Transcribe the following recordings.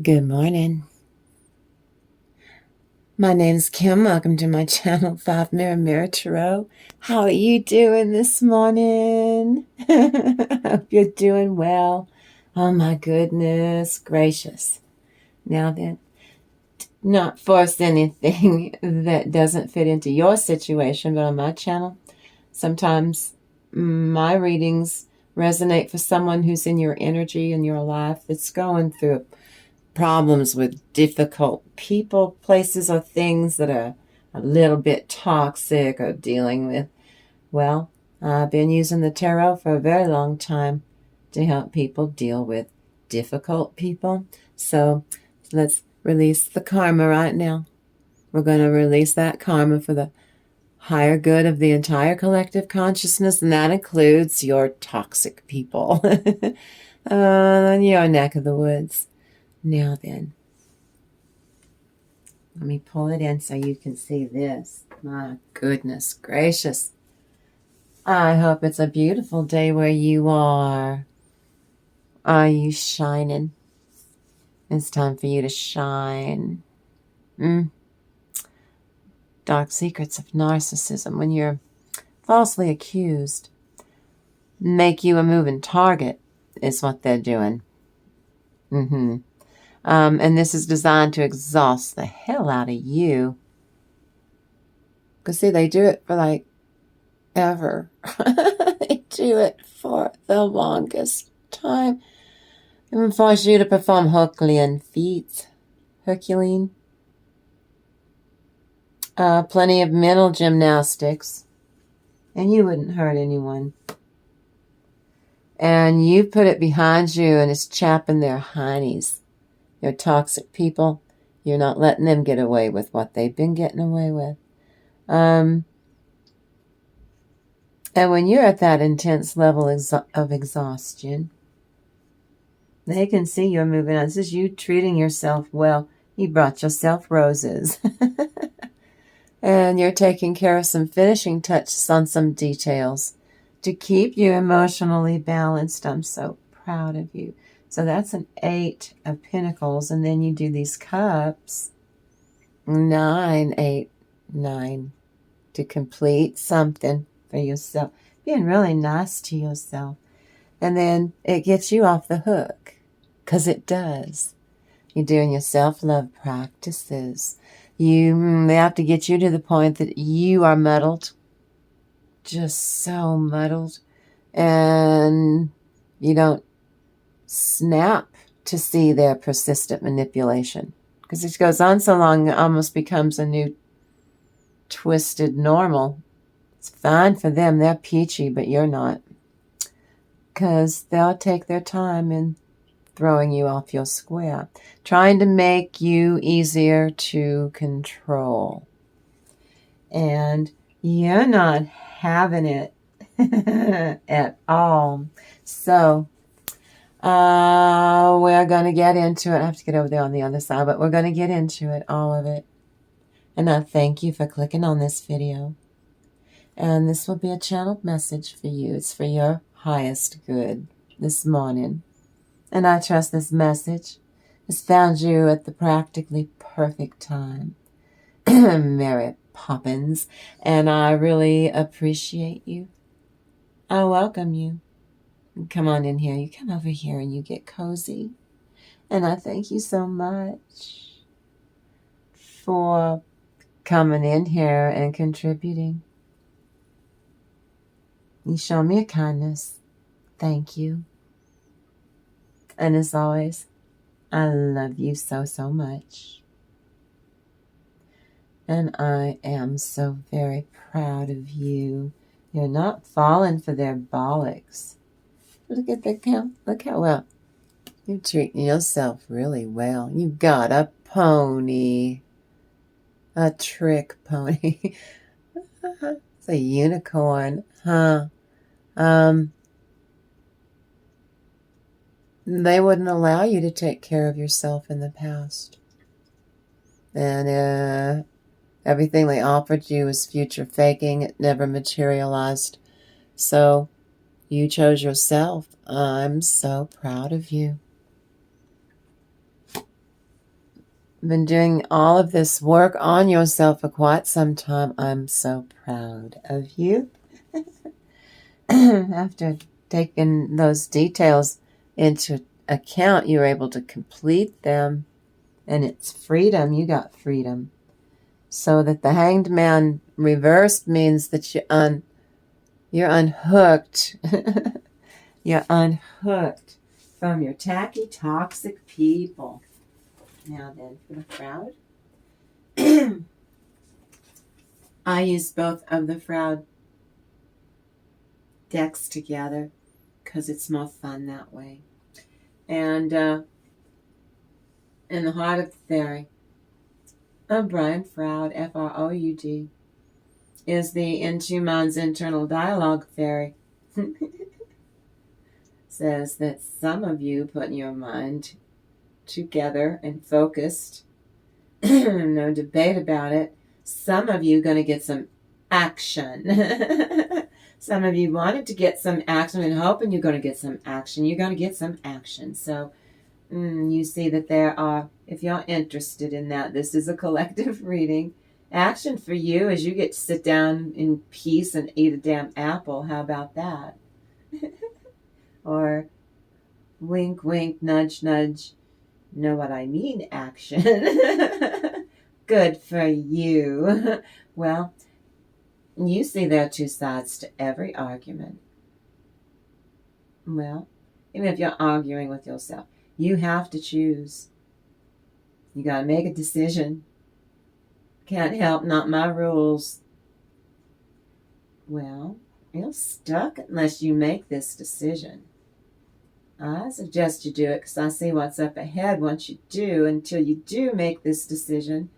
Good morning. My name's Kim. Welcome to my channel, 5 Mirror Tarot. How are you doing this morning? I hope you're doing well. Oh my goodness gracious. Now then, not force anything that doesn't fit into your situation, but on my channel, sometimes my readings resonate for someone who's in your energy in your life that's going through problems with difficult people, places, or things that are a little bit toxic or dealing with. Well, I've been using the tarot for a very long time to help people deal with difficult people. So let's release the karma right now. We're going to release that karma for the higher good of the entire collective consciousness, and that includes your toxic people in your neck of the woods. Now then, let me pull it in so you can see this. My goodness gracious. I hope it's a beautiful day where you are. Are you shining? It's time for you to shine. Dark secrets of narcissism, when you're falsely accused, make you a moving target, is what they're doing. And this is designed to exhaust the hell out of you. Because see, they do it for like ever. They do it for the longest time. Even force you to perform Herculean feats. Herculean. Plenty of mental gymnastics. And you wouldn't hurt anyone. And you put it behind you and it's chapping their heinies. Your toxic people, you're not letting them get away with what they've been getting away with. And when you're at that intense level of exhaustion, they can see you're moving on. This is you treating yourself well. You brought yourself roses. And you're taking care of some finishing touches on some details to keep you emotionally balanced. I'm so proud of you. So that's an 8 of Pentacles. And then you do these cups. 9, 8, 9. To complete something for yourself. Being really nice to yourself. And then it gets you off the hook. Because it does. You're doing your self-love practices. They have to get you to the point that you are muddled. Just so muddled. And you don't snap to see their persistent manipulation. Because it goes on so long, it almost becomes a new twisted normal. It's fine for them. They're peachy, but you're not. Because they'll take their time in throwing you off your square. Trying to make you easier to control. And you're not having it at all. So, we're going to get into it. I have to get over there on the other side, but we're going to get into it, all of it. And I thank you for clicking on this video. And this will be a channeled message for you. It's for your highest good this morning. And I trust this message has found you at the practically perfect time. Mary Poppins. And I really appreciate you. I welcome you. Come on in here. You come over here and you get cozy. And I thank you so much for coming in here and contributing. You show me a kindness. Thank you. And as always, I love you so, so much. And I am so very proud of you. You're not falling for their bollocks. Look at that count. Look how well you're treating yourself really well. You got a pony. A trick pony. It's a unicorn, huh? They wouldn't allow you to take care of yourself in the past. And everything they offered you was future faking. It never materialized. So you chose yourself. I'm so proud of you. been doing all of this work on yourself for quite some time. I'm so proud of you. After taking those details into account, you were able to complete them, and it's freedom. You got freedom. So that the Hanged Man reversed means that you're unhooked. You're unhooked from your tacky, toxic people. Now then, for the crowd. I use both of the Froud decks together because it's more fun that way. And in the heart of the fairy, Brian Froud, F-R-O-U-D, is the Intuman's internal dialogue fairy. Says that some of you put your mind together and focused. No debate about it. Some of you going to get some action. Some of you wanted to get some action and hoping you're going to get some action. You're going to get some action. So you see that there are, if you're interested in that, this is a collective reading. Action for you is you get to sit down in peace and eat a damn apple. How about that? Or wink, wink, nudge, nudge. Know what I mean, action. Good for you. Well, you see there are two sides to every argument. Well, even if you're arguing with yourself, you have to choose. You got to make a decision. Can't help, not my rules. Well, you're stuck unless you make this decision. I suggest you do it because I see what's up ahead once you do. Until you do make this decision,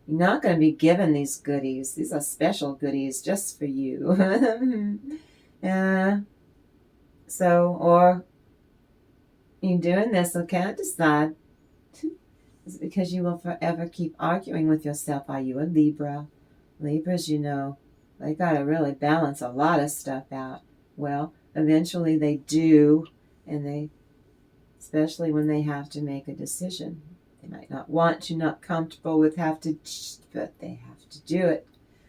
you're not going to be given these goodies. These are special goodies just for you. Or you're doing this, so can't decide. It's because you will forever keep arguing with yourself. Are you a Libra? Libras, they got to really balance a lot of stuff out. Well, eventually they do, and especially when they have to make a decision. They might not want to, not comfortable with but they have to do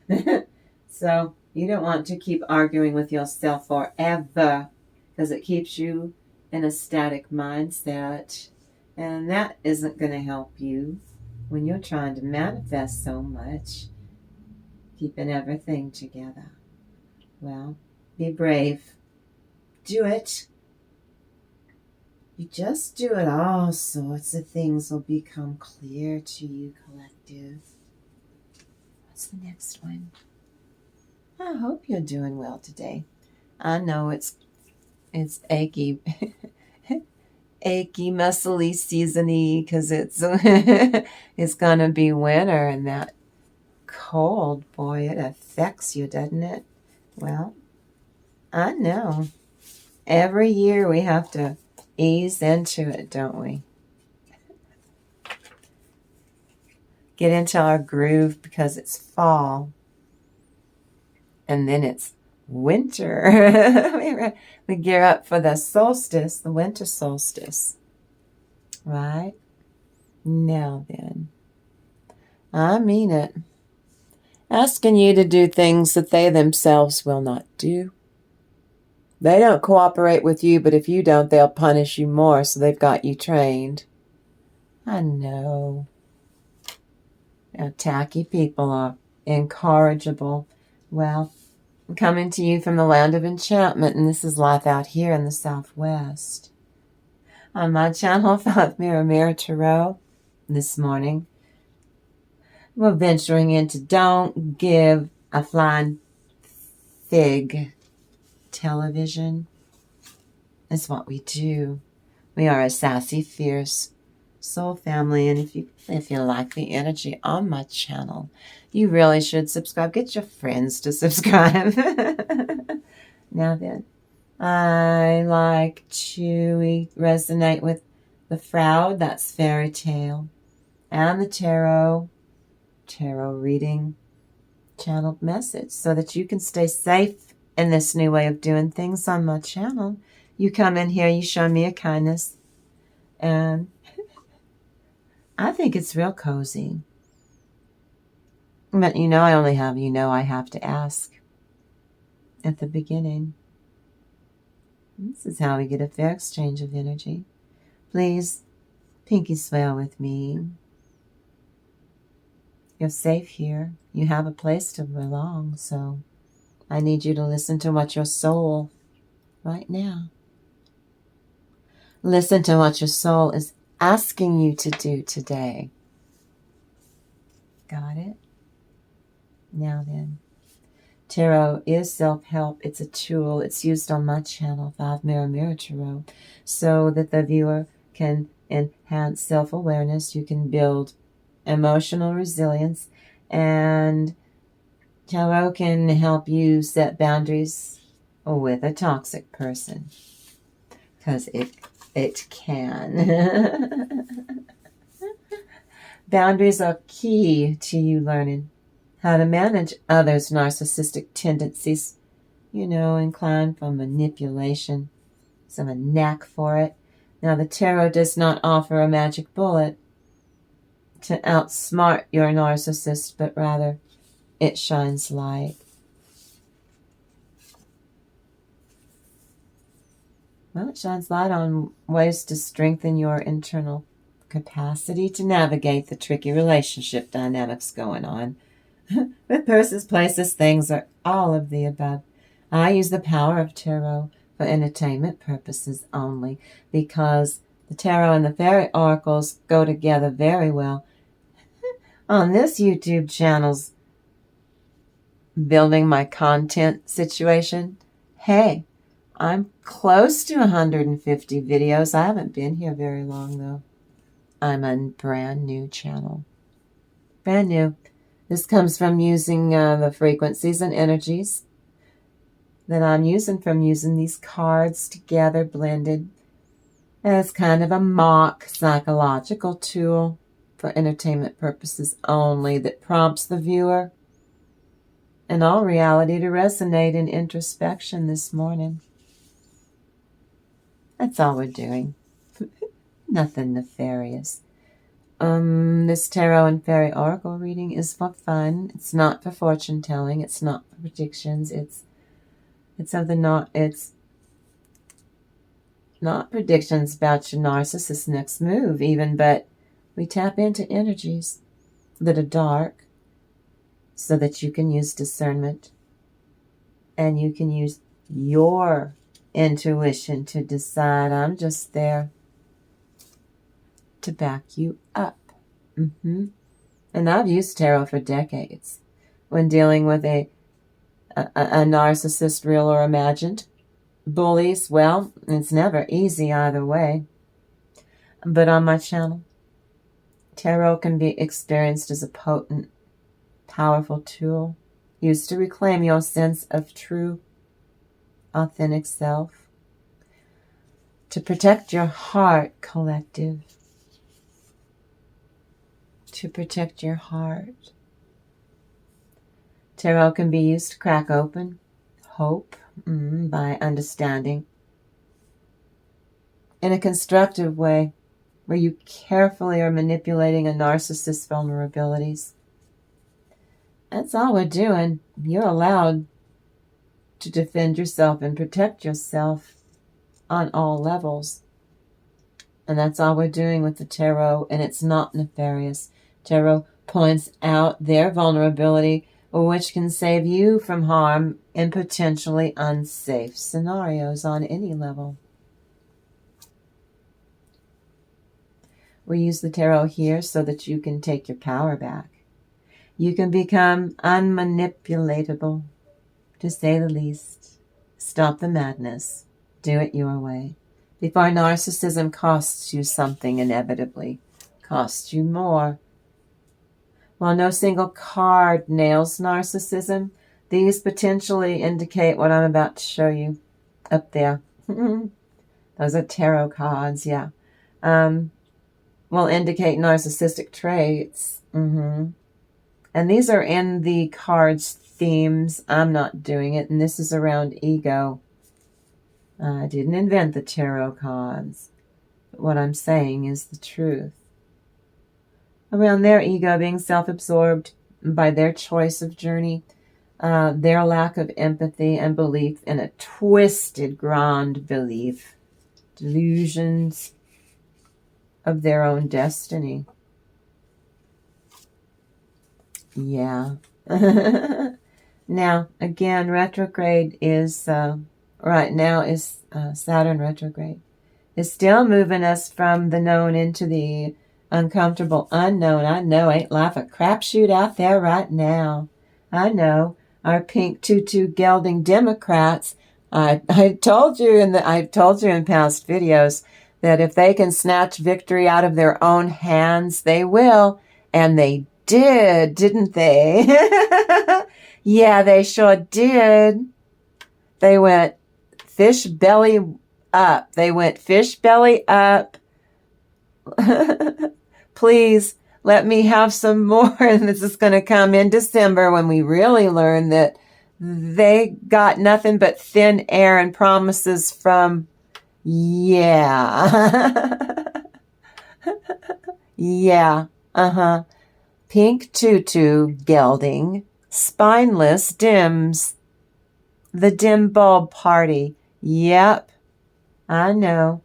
it. So you don't want to keep arguing with yourself forever because it keeps you in a static mindset. And that isn't going to help you when you're trying to manifest so much, keeping everything together. Well, be brave. Do it. You just do it, all sorts of things will become clear to you, collective. What's the next one? I hope you're doing well today. I know it's achy, achy, muscly, seasony, because it's gonna be winter, and that cold, boy, it affects you, doesn't it? Well, I know. Every year we have to ease into it, don't we? Get into our groove because it's fall. And then it's winter. We gear up for the solstice, the winter solstice. Right? Now then. I mean it. Asking you to do things that they themselves will not do. They don't cooperate with you, but if you don't, they'll punish you more, so they've got you trained. I know. Tacky people are incorrigible. Well, I'm coming to you from the land of enchantment, and this is life out here in the Southwest. On my channel, 5 Mirror Mirror Tarot, this morning, we're venturing into Don't Give a Flying Fig television. It's what we do. We are a sassy, fierce soul family, and if you like the energy on my channel, you really should subscribe. Get your friends to subscribe. Now then, I like to resonate with the Froud, that's fairy tale, and the tarot reading channeled message, so that you can stay safe in this new way of doing things on my channel. You come in here, you show me a kindness, and I think it's real cozy. But I only have I have to ask at the beginning. This is how we get a fair exchange of energy. Please, pinky swear with me. You're safe here. You have a place to belong, so I need you to listen to what your soul, right now, listen to what your soul is asking you to do today. Got it? Now then. Tarot is self-help. It's a tool. It's used on my channel, 5 Mirror Tarot, so that the viewer can enhance self-awareness. You can build emotional resilience, and tarot can help you set boundaries with a toxic person, because it can. Boundaries are key to you learning how to manage others' narcissistic tendencies, inclined for manipulation, some a knack for it. Now, the tarot does not offer a magic bullet to outsmart your narcissist, but rather it shines light. Well, it shines light on ways to strengthen your internal capacity to navigate the tricky relationship dynamics going on with persons, places, things, or all of the above. I use the power of tarot for entertainment purposes only, because the tarot and the fairy oracles go together very well. On this YouTube channel's building my content situation, hey, I'm close to 150 videos. I haven't been here very long, though. I'm a brand new channel. Brand new. This comes from using the frequencies and energies that I'm using from using these cards together, blended, as kind of a mock psychological tool for entertainment purposes only, that prompts the viewer in all reality to resonate in introspection this morning. That's all we're doing. Nothing nefarious. This tarot and fairy oracle reading is for fun. It's not for fortune telling. It's not for predictions. It's not predictions about your narcissist's next move even, but we tap into energies that are dark so that you can use discernment and you can use your intuition to decide, I'm just there to back you up. And I've used tarot for decades when dealing with a narcissist, real or imagined. Bullies, well, it's never easy either way. But on my channel, tarot can be experienced as a potent, powerful tool used to reclaim your sense of true, authentic self, to protect your heart, collective. To protect your heart. Tarot can be used to crack open hope by understanding in a constructive way, where you carefully are manipulating a narcissist's vulnerabilities. That's all we're doing. You're allowed to defend yourself and protect yourself on all levels. And that's all we're doing with the tarot, and it's not nefarious. Tarot points out their vulnerability, which can save you from harm in potentially unsafe scenarios on any level. We use the tarot here so that you can take your power back. You can become unmanipulatable, to say the least. Stop the madness. Do it your way. Before narcissism costs you something, inevitably costs you more. While no single card nails narcissism, these potentially indicate what I'm about to show you up there. Those are tarot cards, yeah. Will indicate narcissistic traits. And these are in the cards themes. I'm not doing it, and this is around ego. I didn't invent the tarot cards, but what I'm saying is the truth. around their ego being self-absorbed by their choice of journey, their lack of empathy and belief in a twisted, grand belief, delusions of their own destiny. Yeah. Now, again, retrograde is, right now is Saturn retrograde. It's still moving us from the known into the uncomfortable unknown. I know, ain't life a crapshoot out there right now? I know. Our pink tutu gelding Democrats, I've told you in past videos that if they can snatch victory out of their own hands, they will. And they did, didn't they? Yeah, they sure did. They went fish belly up. They went fish belly up. Please let me have some more. And this is going to come in December when we really learn that they got nothing but thin air and promises from, yeah. Yeah. Pink tutu gelding, spineless dims. The dim bulb party. Yep, I know.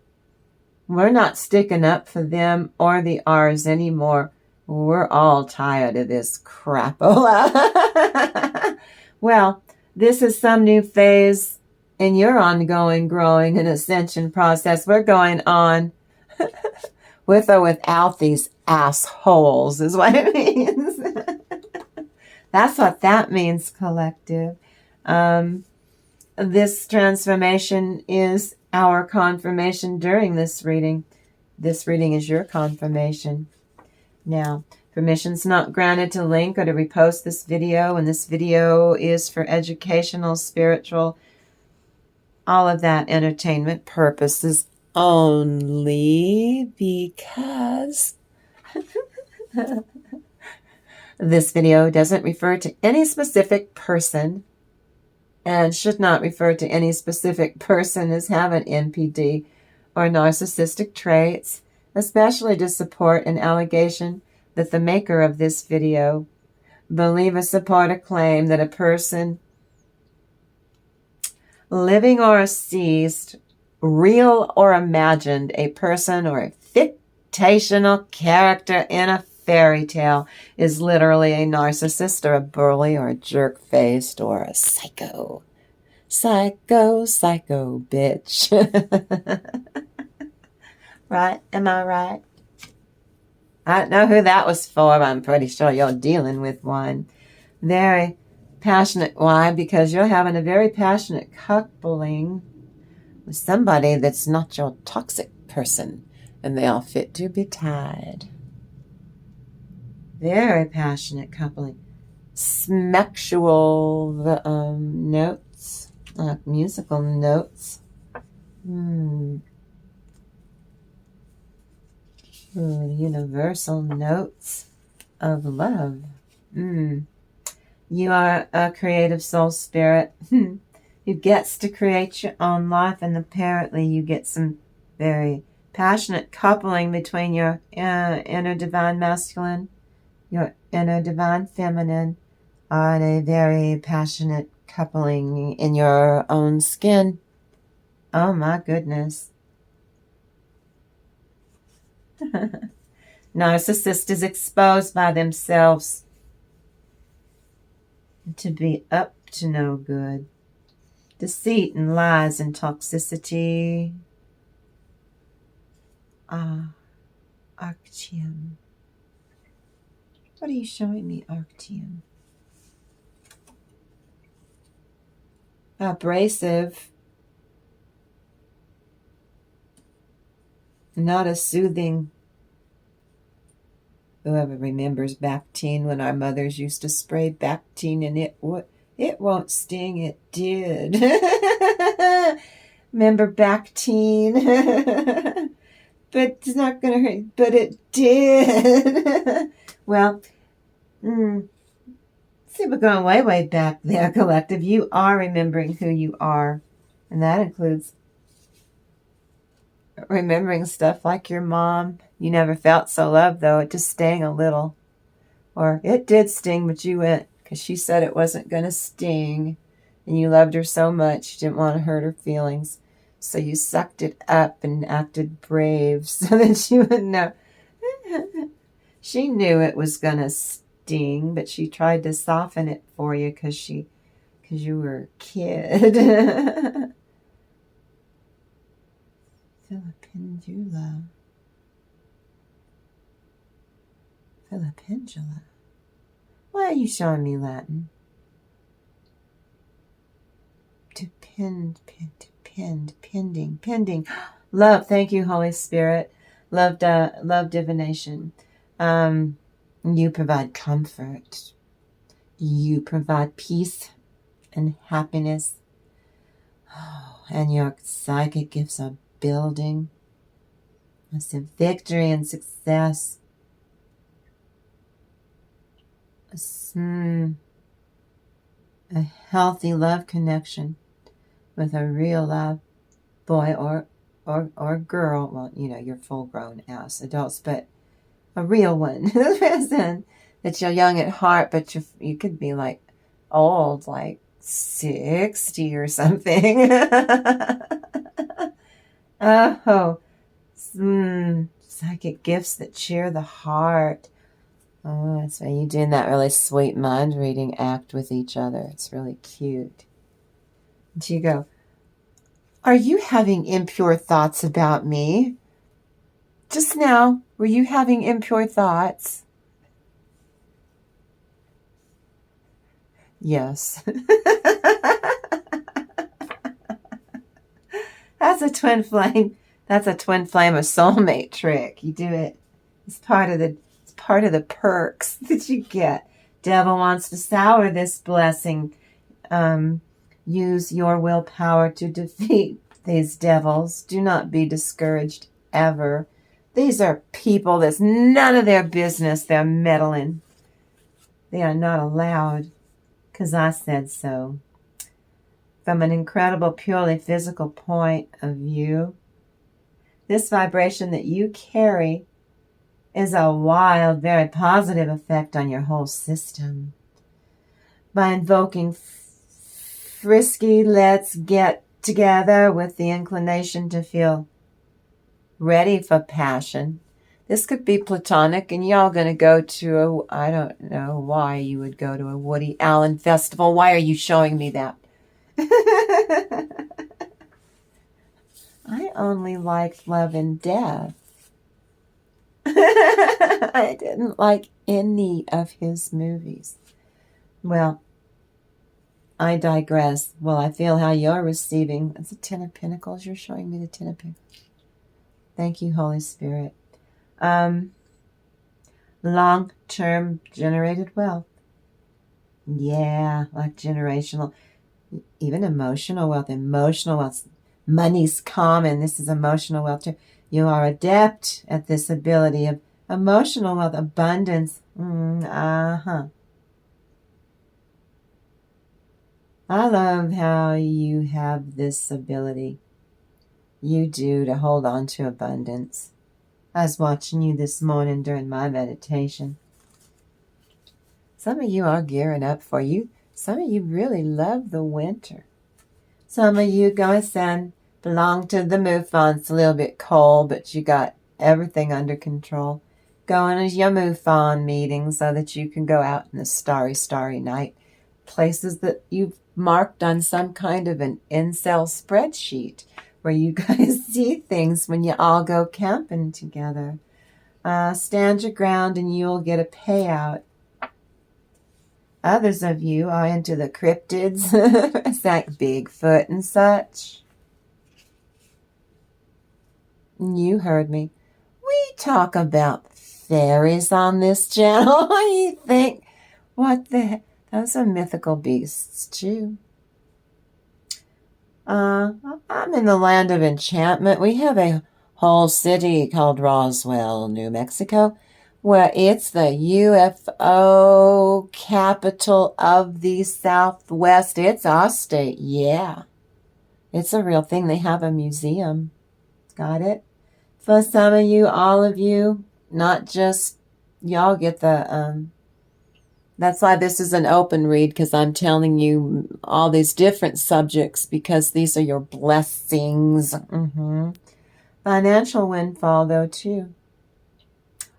We're not sticking up for them or the ours anymore. We're all tired of this crapola. Well, this is some new phase in your ongoing growing and ascension process. We're going on with or without these assholes is what it means. That's what that means, collective. This transformation is our confirmation during this reading. This reading is your confirmation. Now, permission's not granted to link or to repost this video, and this video is for educational, spiritual, all of that entertainment purposes only because this video doesn't refer to any specific person and should not refer to any specific person as having NPD or narcissistic traits, especially to support an allegation that the maker of this video believe or support a claim that a person living or deceased, real or imagined, a person or a fictional character in a fairy tale is literally a narcissist or a bully or a jerk-faced or a psycho. Psycho bitch. Right? Am I right? I don't know who that was for, but I'm pretty sure you're dealing with one. Very passionate. Why? Because you're having a very passionate coupling with somebody that's not your toxic person, and they are fit to be tied. Very passionate coupling. Smexual notes, musical notes. Ooh, universal notes of love. You are a creative soul spirit who gets to create your own life, and apparently you get some very passionate coupling between your inner divine masculine, your inner divine feminine, and a very passionate coupling in your own skin. Oh my goodness. Narcissist is exposed by themselves to be up to no good. Deceit and lies and toxicity. Arctium. What are you showing me, Arctium? Abrasive. Not a soothing. Whoever remembers Bactine when our mothers used to spray Bactine and it won't sting, it did. Remember Bactine? But it's not going to hurt, but it did. Well, see, we're going way, way back there, collective. You are remembering who you are. And that includes remembering stuff like your mom You never felt so loved, though. It just stung a little. Or it did sting, but you went, because she said it wasn't going to sting. And you loved her so much, you didn't want to hurt her feelings. So you sucked it up and acted brave so that she would know. She knew it was going to sting, but she tried to soften it for you because you were a kid. Philipendula. Philipendula. Why are you showing me Latin? Pending. Love. Thank you, Holy Spirit. Love divination. You provide comfort. You provide peace and happiness. Oh, and your psychic gifts are building. It's a victory and success. A healthy love connection with a real love boy or girl. Well, you're full grown as adults, but a real one. That you're young at heart, but you could be like old, like 60 or something. Psychic gifts that cheer the heart. Oh, that's why you're doing that really sweet mind reading act with each other. It's really cute. And you go, are you having impure thoughts about me? Just now, were you having impure thoughts? Yes. That's a twin flame. That's a twin flame, a soulmate trick. You do it. It's part of the perks that you get. Devil wants to sour this blessing. Use your willpower to defeat these devils. Do not be discouraged ever. These are people that's none of their business they're meddling. They are not allowed, because I said so. From an incredible, purely physical point of view, this vibration that you carry is a wild, very positive effect on your whole system. By invoking frisky, let's get together with the inclination to feel ready for passion. This could be platonic, and y'all going to go to I don't know why you would go to a Woody Allen festival. Why are you showing me that? I only liked Love and Death. I didn't like any of his movies. Well, I digress. Well, I feel how you're receiving. It's a Ten of Pentacles. You're showing me the Ten of Pentacles. Thank you, Holy Spirit. Long-term generated wealth. Yeah, like generational, even emotional wealth. Emotional wealth. Money's common. This is emotional wealth too. You are adept at this ability of emotional wealth, abundance. I love how you have this ability. You do, to hold on to abundance. I was watching you this morning during my meditation. Some of you are gearing up for you. Some of you really love the winter. Some of you guys belong to the MUFON. It's a little bit cold, but you got everything under control. Going to your MUFON meeting so that you can go out in the starry, starry night. Places that you've marked on some kind of an incel spreadsheet where you guys see things when you all go camping together. Stand your ground and you'll get a payout. Others of you are into the cryptids. It's like Bigfoot and such. You heard me. We talk about fairies on this channel. You think, what the heck? Those are mythical beasts too. I'm in the land of enchantment. We have a whole city called Roswell, New Mexico, where it's the UFO capital of the Southwest. It's our state, yeah. It's a real thing. They have a museum. Got it? For some of you, all of you, not just y'all get the that's why this is an open read, because I'm telling you all these different subjects because these are your blessings. Financial windfall, though, too.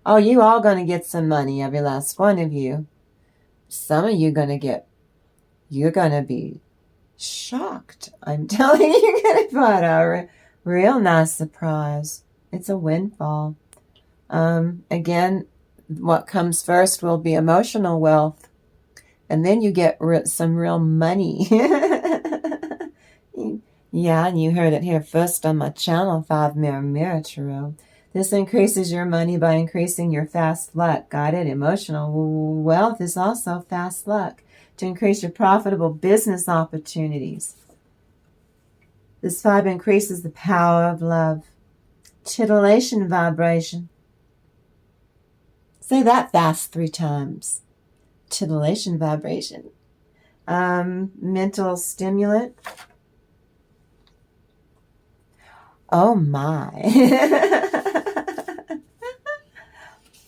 Oh, you all going to get some money, every last one of you. Some of you you're going to be shocked. I'm telling you, you're going to find a real nice surprise. It's a windfall. Again, what comes first will be emotional wealth. And then you get some real money. Yeah, and you heard it here first on my channel, 5 Mirror Tarot. This increases your money by increasing your fast luck. Got it? Emotional wealth is also fast luck to increase your profitable business opportunities. This 5 increases the power of love. Titillation vibration. Say that fast 3 times. Titillation vibration. Mental stimulant. Oh my.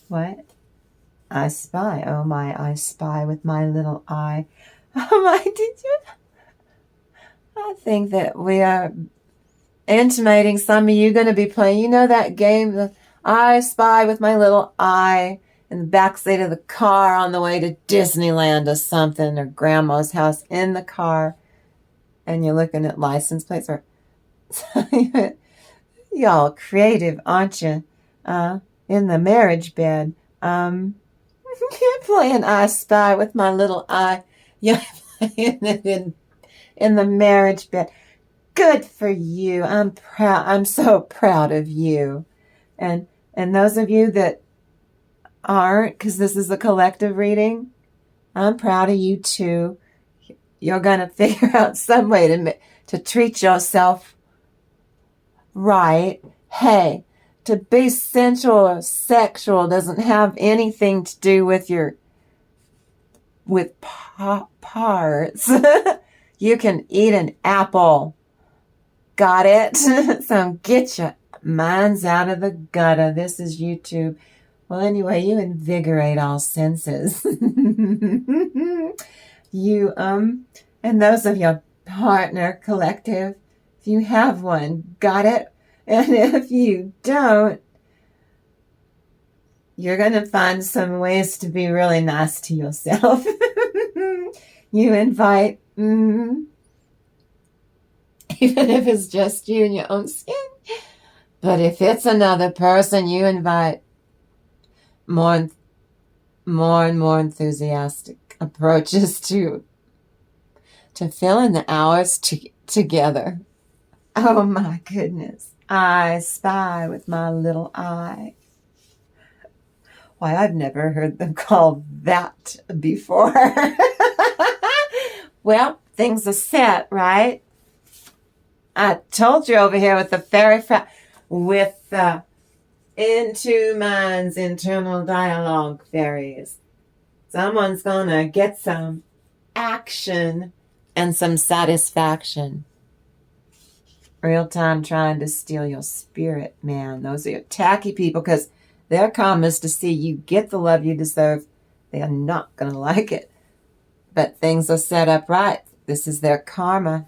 What? I spy. Oh my, I spy with my little eye. Oh my, did you? I think that we are intimating some of you going to be playing. You know that game, the I spy with my little eye, in the backseat of the car on the way to Disneyland or something, or grandma's house, in the car, and you're looking at license plates. Or y'all creative, aren't you? In the marriage bed. You're playing I Spy with my little eye. You're playing it in the marriage bed. Good for you. I'm proud. I'm so proud of you. And those of you that aren't, because this is a collective reading, I'm proud of you too. You're going to figure out some way to treat yourself right. Hey, to be sensual or sexual doesn't have anything to do with parts. You can eat an apple. Got it? So get your minds out of the gutter. This is YouTube. Well, anyway, you invigorate all senses. You, and those of your partner collective, if you have one, got it? And if you don't, you're going to find some ways to be really nice to yourself. You invite, even if it's just you and your own skin. But if it's another person, you invite more and more enthusiastic approaches to fill in the hours together. Oh my goodness. I spy with my little eye. Why, I've never heard them call that before. Well, things are set, right? I told you over here with the fairy with the Into Minds internal dialogue fairies. Someone's gonna get some action and some satisfaction. Real time trying to steal your spirit, man. Those are your tacky people, because their karma is to see you get the love you deserve. They are not going to like it. But things are set up right. This is their karma.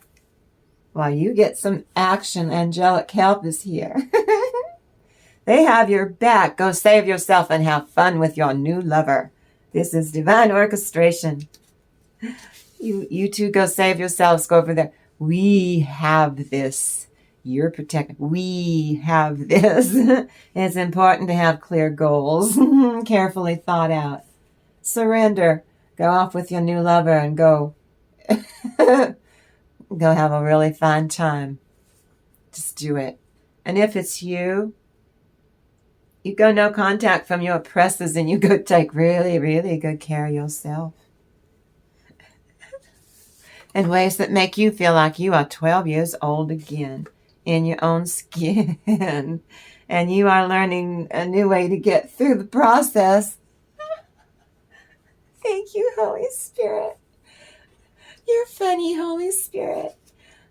While you get some action, angelic help is here. They have your back. Go save yourself and have fun with your new lover. This is divine orchestration. You two go save yourselves. Go over there. We have this. You're protected. We have this. It's important to have clear goals, carefully thought out. Surrender. Go off with your new lover and go have a really fun time. Just do it. And if it's you go no contact from your oppressors, and you go take really, really good care of yourself. In ways that make you feel like you are 12 years old again in your own skin. And you are learning a new way to get through the process. Thank you, Holy Spirit. You're funny, Holy Spirit.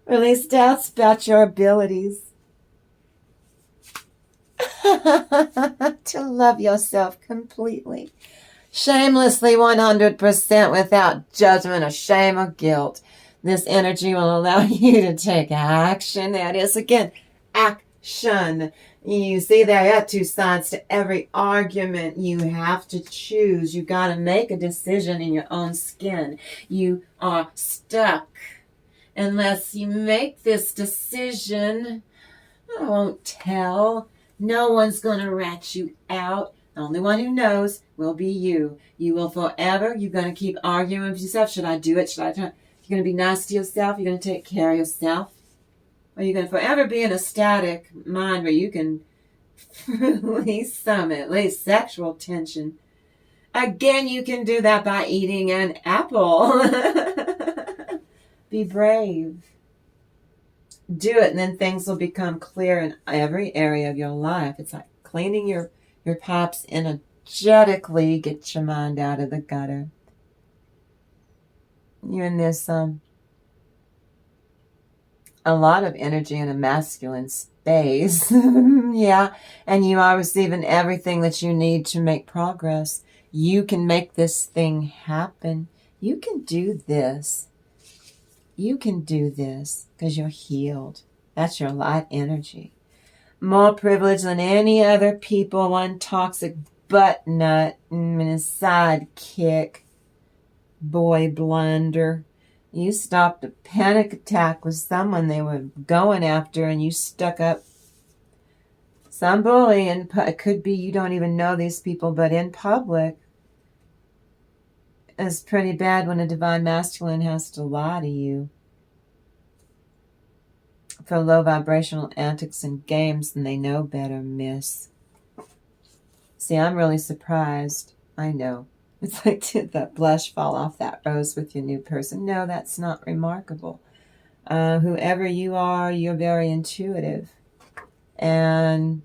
Release doubts about your abilities. to love yourself completely, shamelessly, 100%, without judgment or shame or guilt. This energy will allow you to take action. That is, again, action. You see, there are two sides to every argument. You have to choose. You got to make a decision in your own skin. You are stuck. Unless you make this decision, I won't tell. No one's going to rat you out. The only one who knows will be you. You will forever. You're going to keep arguing with yourself. Should I do it? Should I try? You're going to be nice to yourself. You're going to take care of yourself. Or you're going to forever be in a static mind where you can release some, at least sexual tension. Again, you can do that by eating an apple. Be brave. Do it, and then things will become clear in every area of your life. It's like cleaning your pipes energetically. Get your mind out of the gutter. You're in this a lot of energy in a masculine space. Yeah, and you are receiving everything that you need to make progress. You can make this thing happen. You can do this. You can do this because you're healed. That's your light energy. More privilege than any other people. One toxic butt nut and a sidekick. Boy blunder. You stopped a panic attack with someone they were going after, and you stuck up some bully, and it could be you don't even know these people, but in public, it's pretty bad when a divine masculine has to lie to you for low vibrational antics and games, and they know better, miss. See, I'm really surprised. I know. It's like, did that blush fall off that rose with your new person? No, that's not remarkable. Whoever you are, you're very intuitive. And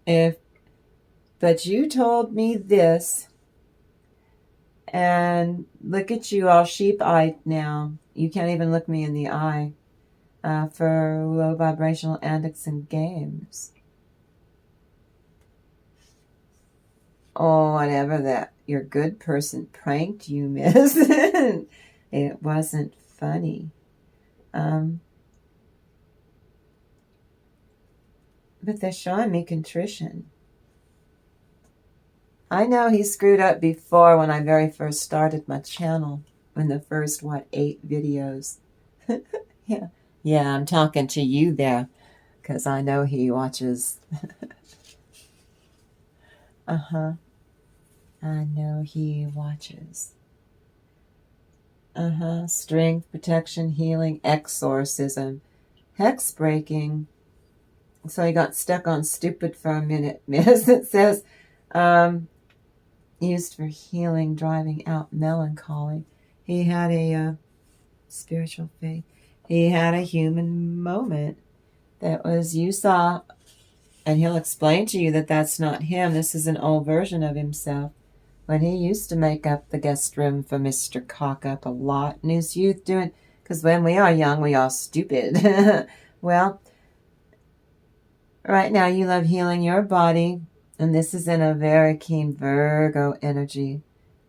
but you told me this, and look at you all sheep-eyed now. You can't even look me in the eye for low vibrational antics and games. Or whatever that your good person pranked you, miss. It wasn't funny. But they're showing me contrition. I know he screwed up before when I very first started my channel. In the first, 8 videos. Yeah. Yeah, I'm talking to you there. Because I know he watches. Uh-huh. I know he watches. Strength, protection, healing, exorcism, hex breaking. So he got stuck on stupid for a minute, miss. It says, used for healing, driving out melancholy. He had a spiritual faith. He had a human moment that was, you saw, and he'll explain to you that that's not him. This is an old version of himself. When he used to make up the guest room for Mr. Cockup a lot in his youth, because when we are young, we are stupid. Well, right now you love healing your body, and this is in a very keen Virgo energy,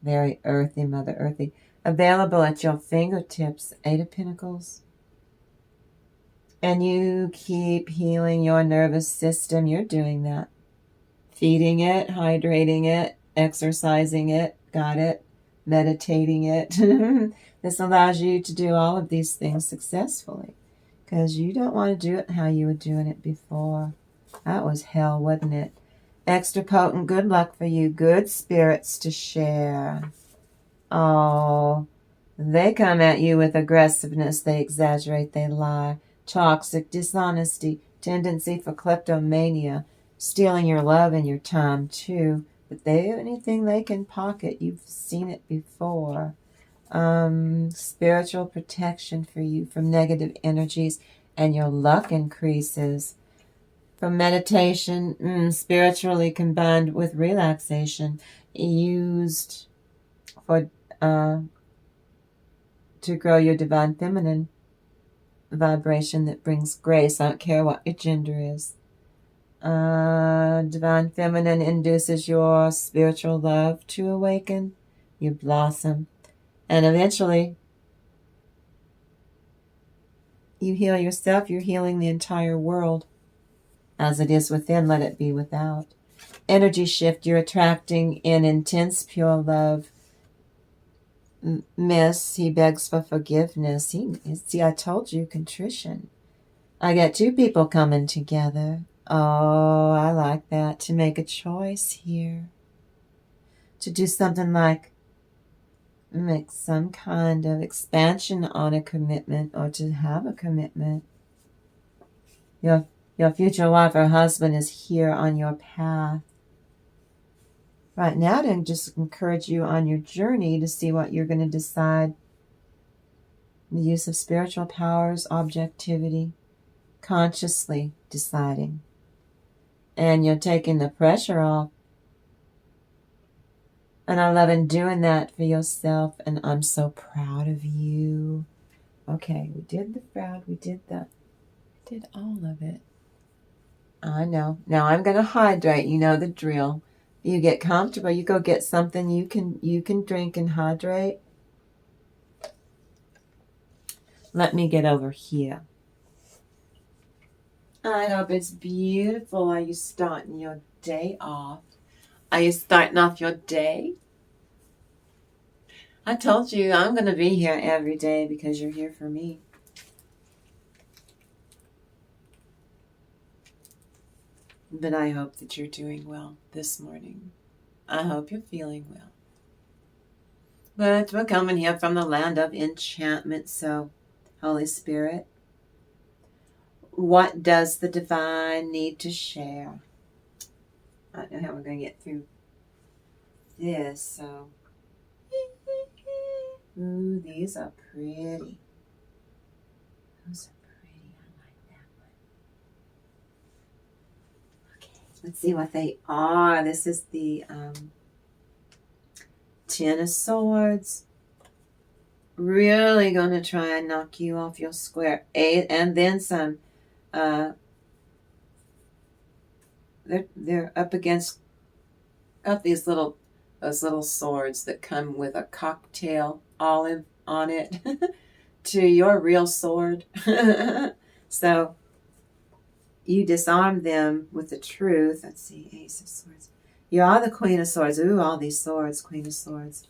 very earthy, Mother Earthy, available at your fingertips, 8 of Pentacles. And you keep healing your nervous system. You're doing that. Feeding it, hydrating it, exercising it, got it, meditating it. This allows you to do all of these things successfully because you don't want to do it how you were doing it before. That was hell, wasn't it? Extra potent good luck for you. Good spirits to share. Oh, they come at you with aggressiveness. They exaggerate. They lie. Toxic, dishonesty, tendency for kleptomania, stealing your love and your time too. But anything they can pocket, you've seen it before. Spiritual protection for you from negative energies, and your luck increases. From meditation, spiritually combined with relaxation, used for to grow your divine feminine vibration that brings grace. I don't care what your gender is. Divine Feminine induces your spiritual love to awaken. You blossom. And eventually, you heal yourself. You're healing the entire world. As it is within, let it be without. Energy shift. You're attracting in intense, pure love. Miss, he begs for forgiveness. See, I told you, contrition. I got two people coming together. Oh, I like that. To make a choice here. To do something like make some kind of expansion on a commitment, or to have a commitment. Your future wife or husband is here on your path. Right now, to just encourage you on your journey to see what you're going to decide. The use of spiritual powers, objectivity, consciously deciding. And you're taking the pressure off. And I love in doing that for yourself, and I'm so proud of you. Okay, we did the proud, we did all of it. I know. Now I'm going to hydrate. You know the drill. You get comfortable. You go get something you can drink and hydrate. Let me get over here. I hope it's beautiful. Are you starting your day off? Are you starting off your day? I told you I'm going to be here every day because you're here for me. But I hope that you're doing well this morning. I hope you're feeling well. But we're coming here from the land of enchantment, so Holy Spirit, what does the divine need to share? I don't know how we're going to get through this, so. Ooh, these are pretty. Those are pretty. I like that one. Okay, let's see what they are. This is the Ten of Swords. Really going to try and knock you off your square. And then some. They're up against those little swords that come with a cocktail olive on it to your real sword. So you disarm them with the truth. Let's see, Ace of Swords. You are the Queen of Swords. Ooh, all these swords, Queen of Swords.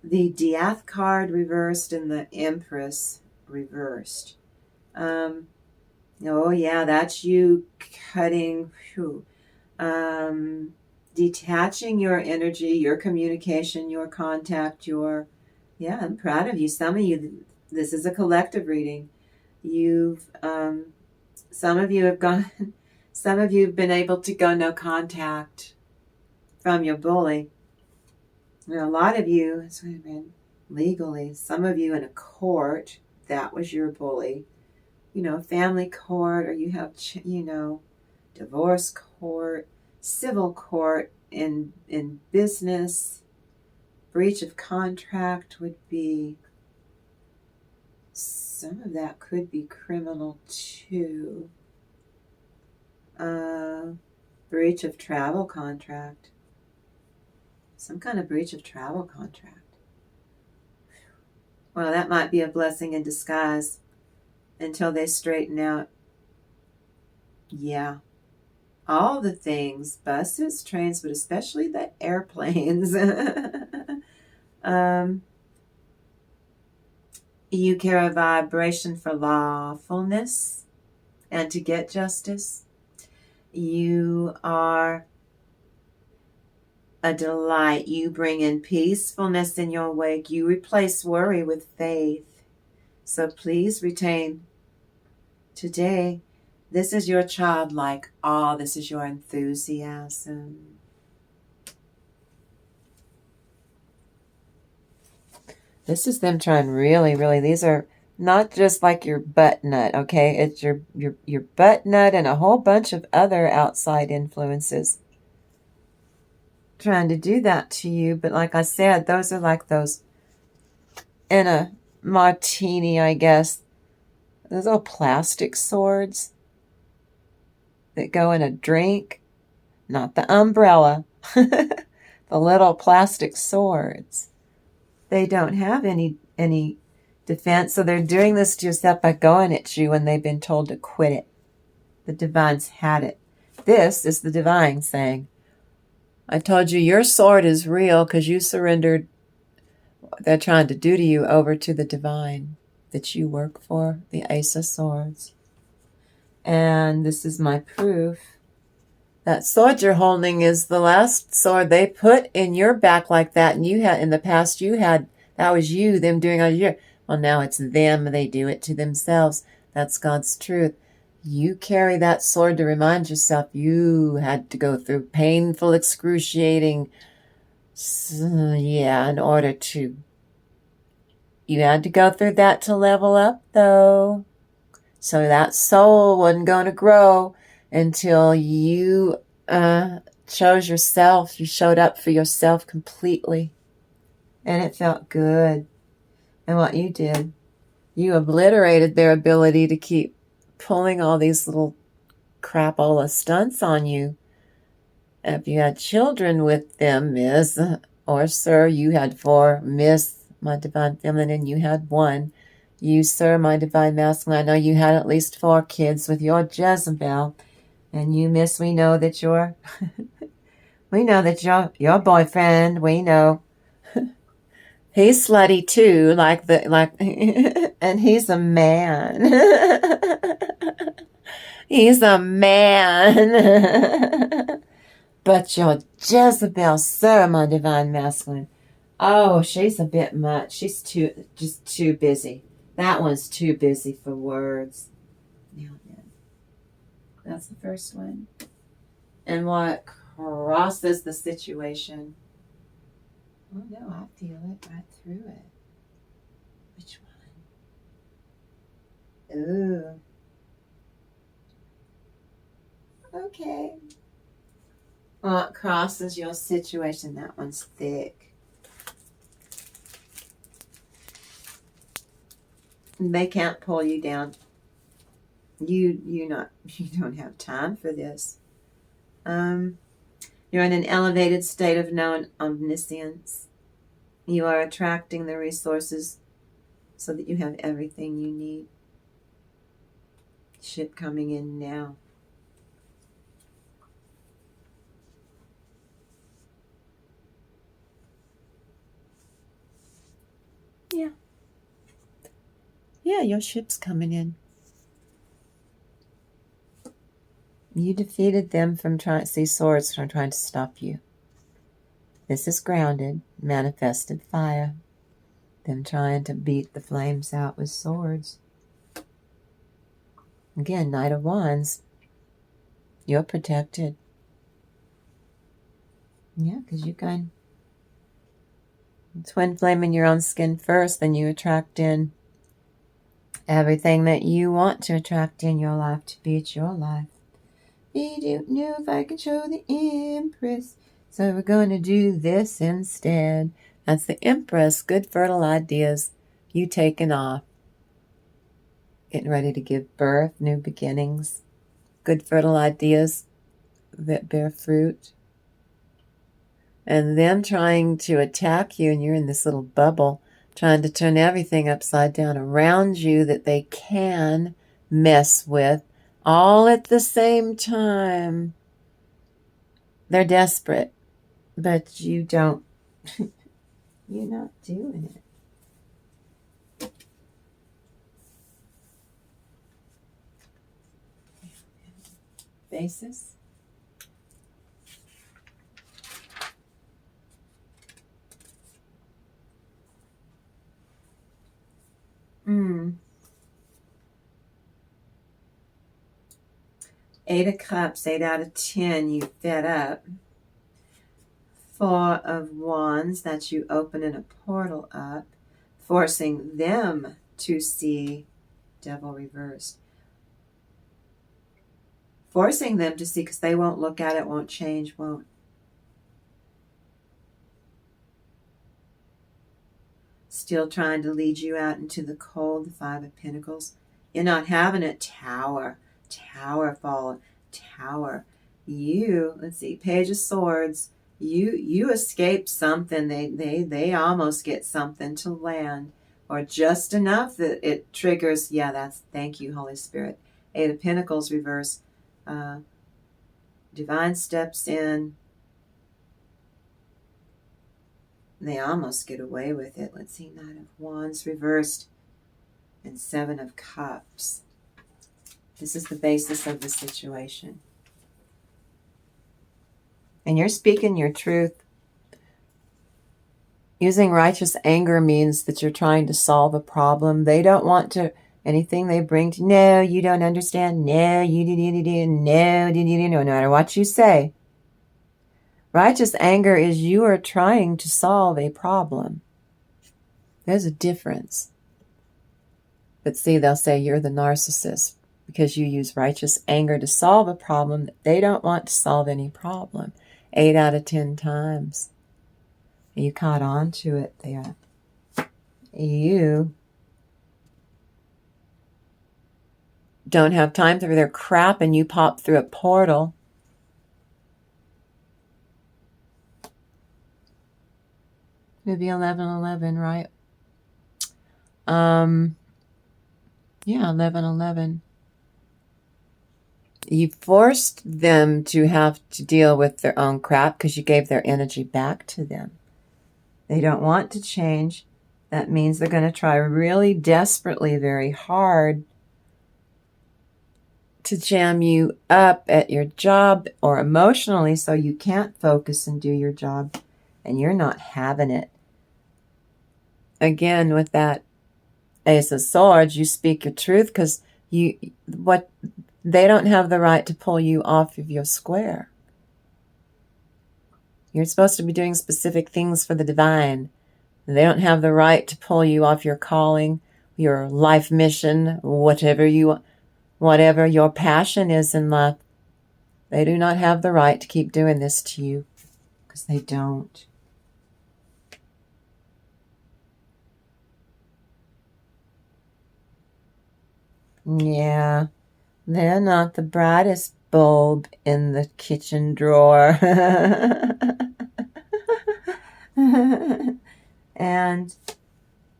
The Death card reversed and the Empress reversed. Oh yeah, that's you cutting. Detaching your energy, your communication, your contact, I'm proud of you. Some of you, this is a collective reading. Some of you have been able to go no contact from your bully. And a lot of you, it's been legally, some of you in a court, that was your bully. Family court, or you have, divorce court, civil court, in business. Breach of contract would be, some of that could be criminal too. Breach of travel contract. Some kind of breach of travel contract. Well, that might be a blessing in disguise until they straighten out. Yeah. All the things, buses, trains, but especially the airplanes. You carry a vibration for lawfulness and to get justice. You are a delight. You bring in peacefulness in your wake. You replace worry with faith. So please retain today. This is your childlike awe. This is your enthusiasm. This is them trying really, really. These are not just like your butt nut, okay? It's your butt nut and a whole bunch of other outside influences trying to do that to you. But like I said, those are like those in a martini, I guess. Those little plastic swords. that go in a drink, not the umbrella. The little plastic swords. They don't have any defense, so they're doing this to yourself by going at you when they've been told to quit it. The divines had it. This is the divine saying, I told you your sword is real because you surrendered what they're trying to do to you over to the divine that you work for, the Ace of Swords. And this is my proof. That sword you're holding is the last sword they put in your back like that. And you had, in the past, you had, that was you, them doing all your, well, now it's them. They do it to themselves. That's God's truth. You carry that sword to remind yourself you had to go through painful, excruciating, in order to, you had to go through that to level up, though. So that soul wasn't going to grow until you chose yourself. You showed up for yourself completely. And it felt good. And what you did, you obliterated their ability to keep pulling all these little crapola stunts on you. If you had children with them, Miss or Sir, you had 4. Miss, my divine feminine, you had 1. You, Sir, my divine masculine, I know you had at least 4 kids with your Jezebel. And you, Miss, we know that your boyfriend, we know. He's slutty too, and he's a man. He's a man. But your Jezebel, Sir, my divine masculine, oh, she's a bit much. She's just too busy. That one's too busy for words. Now then, that's the first one. And what crosses the situation? Oh no, I feel it right through it. Which one? Ooh. Okay. What crosses your situation? That one's thick. They can't pull you down. You don't have time for this. You're in an elevated state of known omniscience. You are attracting the resources so that you have everything you need. Ship coming in now. Yeah. Yeah, your ship's coming in. You defeated them from these swords from trying to stop you. This is grounded, manifested fire. Them trying to beat the flames out with swords. Again, Knight of Wands. You're protected. Yeah, because you can twin flame in your own skin first, then you attract in everything that you want to attract in your life to beat your life. I don't know if I can show the Empress, so we're going to do this instead. That's the Empress. Good fertile ideas. You taking off. Getting ready to give birth. New beginnings. Good fertile ideas that bear fruit. And them trying to attack you, and you're in this little bubble, trying to turn everything upside down around you that they can mess with, all at the same time. They're desperate, but you don't, you're not doing it. Basis. Eight of Cups, 8 out of 10, you fed up. 4 of Wands, that's you opening a portal up, forcing them to see Devil reversed. Forcing them to see, because they won't look at it, won't change, won't. Still trying to lead you out into the cold, the 5 of Pentacles. You're not having it. Tower fall. Tower. You, let's see, Page of Swords. You escape something. They almost get something to land, or just enough that it triggers. Yeah, thank you, Holy Spirit. Eight of Pentacles reverse. Divine steps in. They almost get away with it. Let's see, Knight of Wands reversed and Seven of Cups. This is the basis of the situation. And you're speaking your truth. Using righteous anger means that you're trying to solve a problem. They don't want to, anything they bring to, no, you don't understand, no, no matter what you say. Righteous anger is you are trying to solve a problem. There's a difference. But see, they'll say you're the narcissist because you use righteous anger to solve a problem that they don't want to solve any problem. 8 out of 10 times. You caught on to it there. You don't have time for their crap and you pop through a portal. Maybe 11:11, right? Yeah, 11:11. You forced them to have to deal with their own crap because you gave their energy back to them. They don't want to change. That means they're going to try really desperately, very hard to jam you up at your job or emotionally so you can't focus and do your job, and you're not having it. Again, with that Ace of Swords, you speak your truth because they don't have the right to pull you off of your square. You're supposed to be doing specific things for the divine. They don't have the right to pull you off your calling, your life mission, whatever your passion is in life. They do not have the right to keep doing this to you because they don't. Yeah, they're not the brightest bulb in the kitchen drawer. And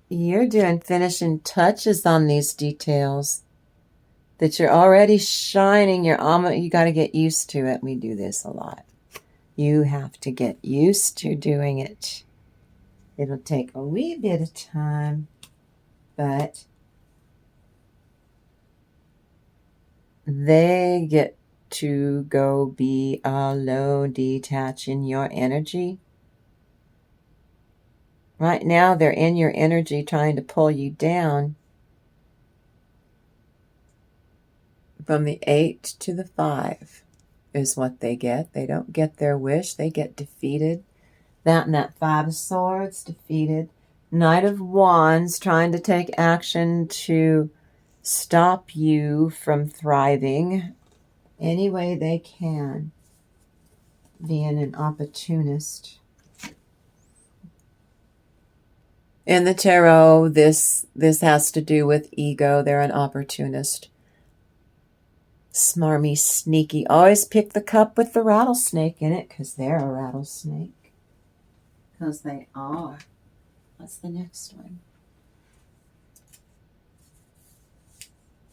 you're doing finishing touches on these details that you're already shining your armor. You got to get used to it. We do this a lot. You have to get used to doing it. It'll take a wee bit of time, but they get to go be alone, detach in your energy. Right now, they're in your energy trying to pull you down. From the 8 to the 5 is what they get. They don't get their wish. They get defeated. That and that 5 of Swords, defeated. Knight of Wands, trying to take action to stop you from thriving any way they can. Being an opportunist. In the tarot, this has to do with ego. They're an opportunist. Smarmy, sneaky. Always pick the cup with the rattlesnake in it because they're a rattlesnake. Because they are. What's the next one?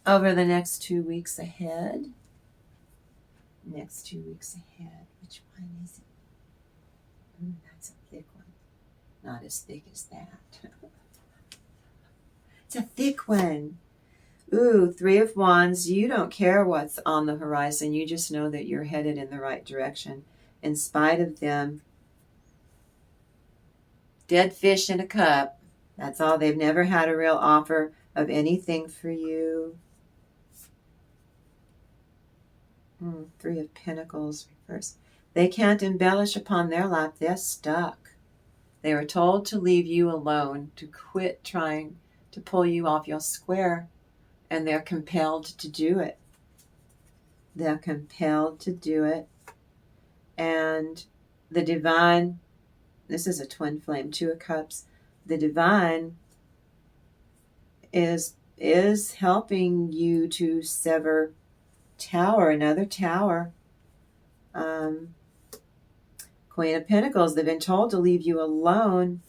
Over the next 2 weeks ahead. Next 2 weeks ahead. Which one is it? That's a thick one. Not as thick as that. It's a thick one. Ooh, 3 of Wands. You don't care what's on the horizon. You just know that you're headed in the right direction. In spite of them. Dead fish in a cup. That's all. They've never had a real offer of anything for you. 3 of Pentacles reversed. They can't embellish upon their life. They're stuck. They were told to leave you alone, to quit trying to pull you off your square, and they're compelled to do it. They're compelled to do it. And the divine, this is a twin flame, 2 of Cups. The divine is helping you to sever Tower, another tower. Queen of Pentacles, they've been told to leave you alone.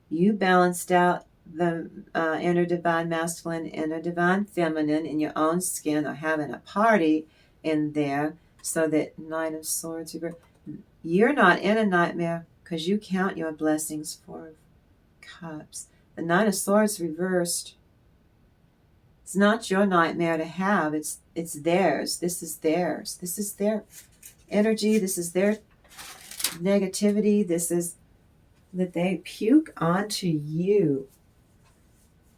You balanced out the inner divine masculine, inner divine feminine in your own skin, or having a party in there, so that Nine of Swords, you're not in a nightmare because you count your blessings. Four of Cups. The Nine of Swords reversed. It's not your nightmare to have. It's theirs. This is theirs. This is their energy. This is their negativity. This is that they puke onto you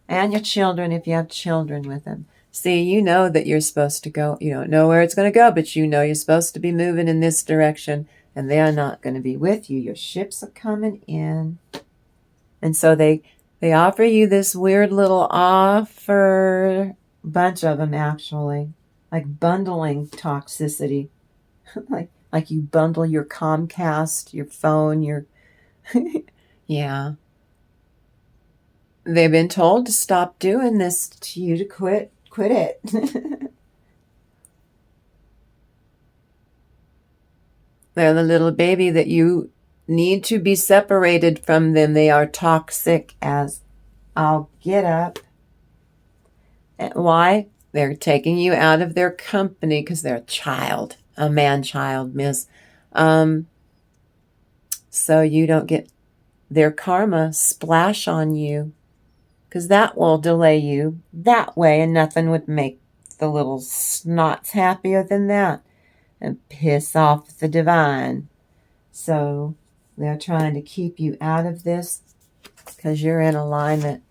and your children if you have children with them. See, you know that you're supposed to go. You don't know where it's going to go, but you know you're supposed to be moving in this direction, and they are not going to be with you. Your ships are coming in. And so they offer you this weird little offer, bunch of them actually, like bundling toxicity. like you bundle your Comcast, your phone, your yeah. They've been told to stop doing this to you, to quit it. They're the little baby that you need to be separated from them. They are toxic as I'll get up. And why? They're taking you out of their company because they're a child, a man-child, miss. So you don't get their karma splash on you, because that will delay you that way, and nothing would make the little snots happier than that and piss off the divine. So they're trying to keep you out of this because you're in alignment.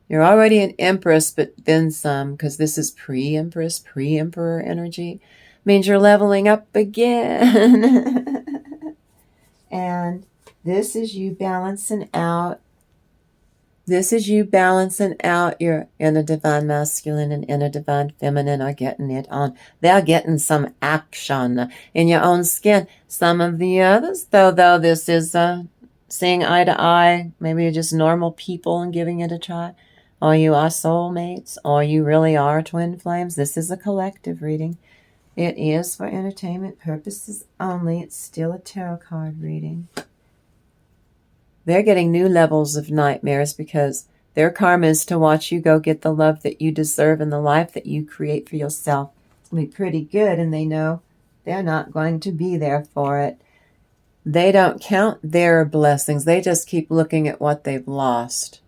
You're already an empress, but then some, because this is pre-empress, pre-emperor energy. Means you're leveling up again. And this is you balancing out. This is you balancing out your inner divine masculine and inner divine feminine are getting it on. They're getting some action in your own skin. Some of the others, though this is seeing eye to eye. Maybe you're just normal people and giving it a try. Or you are soulmates, or you really are twin flames. This is a collective reading. It is for entertainment purposes only. It's still a tarot card reading. They're getting new levels of nightmares because their karma is to watch you go get the love that you deserve and the life that you create for yourself. It's going to be pretty good, and they know they're not going to be there for it. They don't count their blessings. They just keep looking at what they've lost.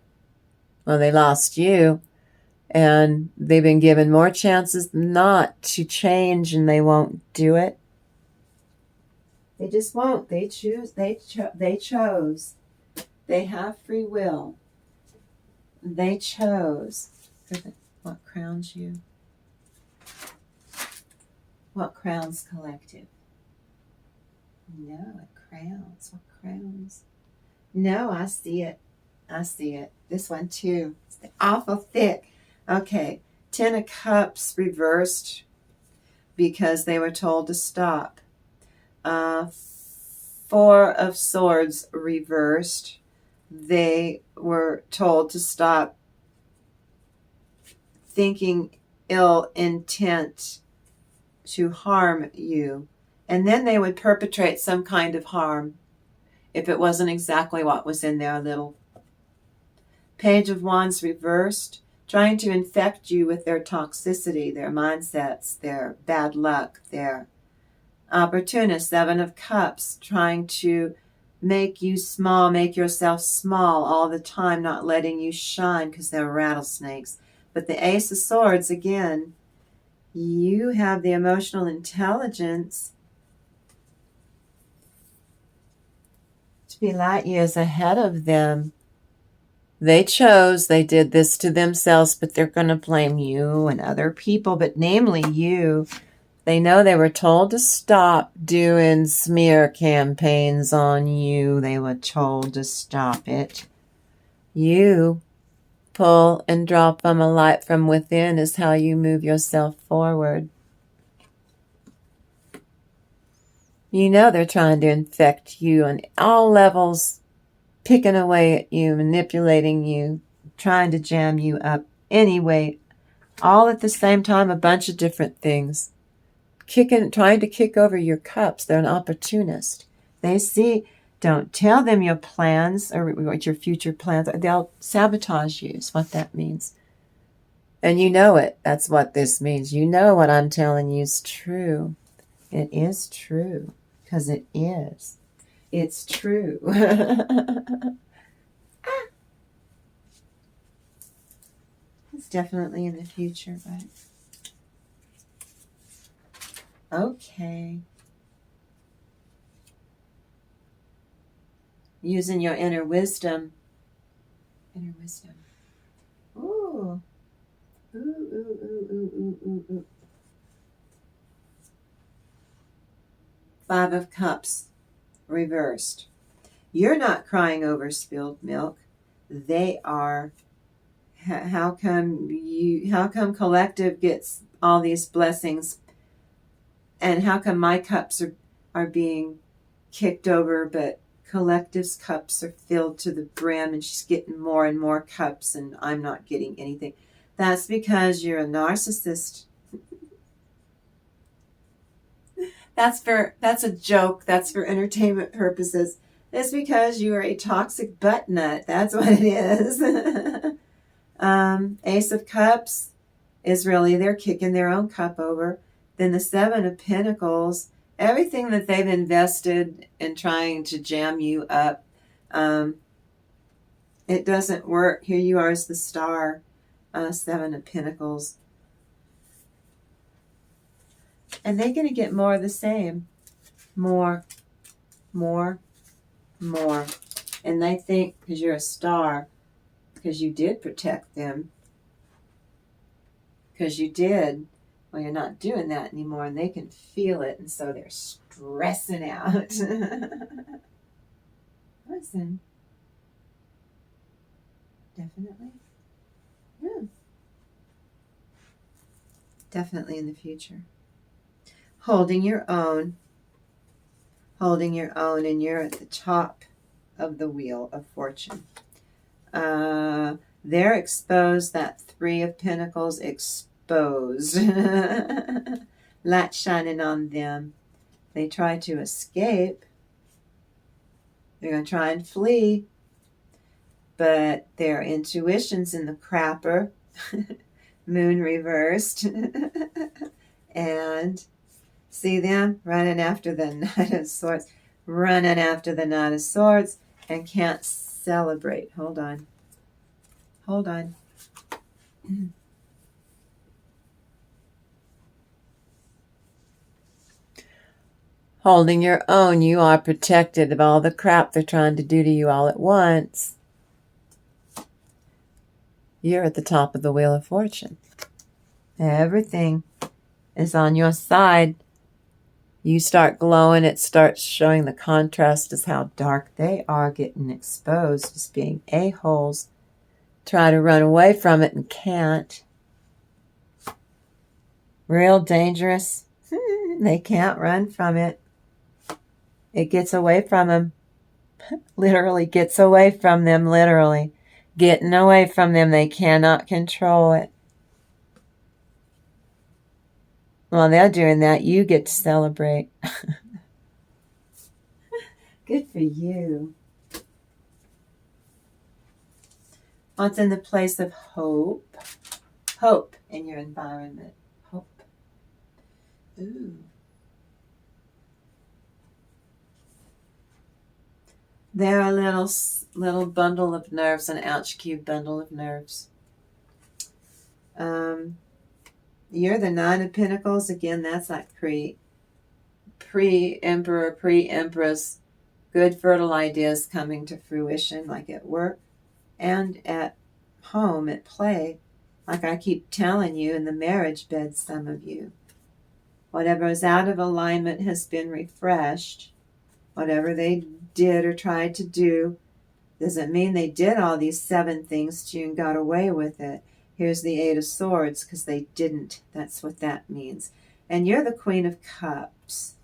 Well, they lost you, and they've been given more chances not to change, and they won't do it. They just won't. They choose. They chose. They have free will. They chose. What crowns you? What crowns collective? No, it crowns. What crowns? No, I see it. I see it. This one too. It's awful thick. Okay. 10 of Cups reversed because they were told to stop. 4 of Swords reversed. They were told to stop thinking ill intent to harm you. And then they would perpetrate some kind of harm if it wasn't exactly what was in their little. Page of Wands reversed, trying to infect you with their toxicity, their mindsets, their bad luck, their opportunist. 7 of Cups, trying to make you small, make yourself small all the time, not letting you shine because they're rattlesnakes. But the Ace of Swords, again, you have the emotional intelligence to be light years ahead of them. They chose, they did this to themselves, but they're going to blame you and other people, but namely you. They know they were told to stop doing smear campaigns on you. They were told to stop it. You pull and drop them a light from within is how you move yourself forward. You know they're trying to infect you on all levels, picking away at you, manipulating you, trying to jam you up any way All at the same time, a bunch of different things. Trying to kick over your cups. They're an opportunist. They see, don't tell them your plans or what your future plans are. They'll sabotage you is what that means. And you know it. That's what this means. You know what I'm telling you is true. It is true. Because it is. It's true. It's definitely in the future, but okay. Using your inner wisdom. Inner wisdom. Ooh. Ooh, ooh, ooh, ooh, ooh, ooh, ooh. 5 of Cups reversed. You're not crying over spilled milk. They are. How come collective gets all these blessings, and how come my cups are being kicked over, but collective's cups are filled to the brim and she's getting more and more cups and I'm not getting anything? That's because you're a narcissist. That's a joke. That's for entertainment purposes. It's because you are a toxic butt nut. That's what it is. Ace of Cups is really they're kicking their own cup over. Then the 7 of Pentacles, everything that they've invested in trying to jam you up, it doesn't work. Here you are as the star, 7 of Pentacles. And they're going to get more of the same. More. And they think because you're a star, because you did protect them, because you did, well, you're not doing that anymore, and they can feel it, and so they're stressing out. Listen. Definitely. Yeah. Definitely in the future. Holding your own, and you're at the top of the wheel of fortune. They're exposed, that 3 of Pentacles exposed. Light shining on them. They try to escape. They're going to try and flee. But their intuition's in the crapper. Moon reversed. And see them running after the Knight of Swords. Running after the Knight of Swords and can't celebrate. Hold on. Holding your own, you are protected of all the crap they're trying to do to you all at once. You're at the top of the Wheel of Fortune. Everything is on your side. You start glowing, it starts showing the contrast as how dark they are, getting exposed as being a-holes. Try to run away from it and can't. Real dangerous. They can't run from it. It gets away from them. Literally gets away from them, literally. Getting away from them, they cannot control it. While they're doing that, you get to celebrate. Good for you. What's in the place of hope? Hope in your environment. Hope. Ooh. They're a little bundle of nerves, an ouch cube bundle of nerves. You're the 9 of Pentacles. Again, that's like pre-emperor, pre-empress. Good fertile ideas coming to fruition, like at work and at home, at play. Like I keep telling you, in the marriage bed, some of you. Whatever is out of alignment has been refreshed. Whatever they did or tried to do doesn't mean they did all these 7 things to you and got away with it. Here's the 8 of Swords, because they didn't. That's what that means. And you're the Queen of Cups.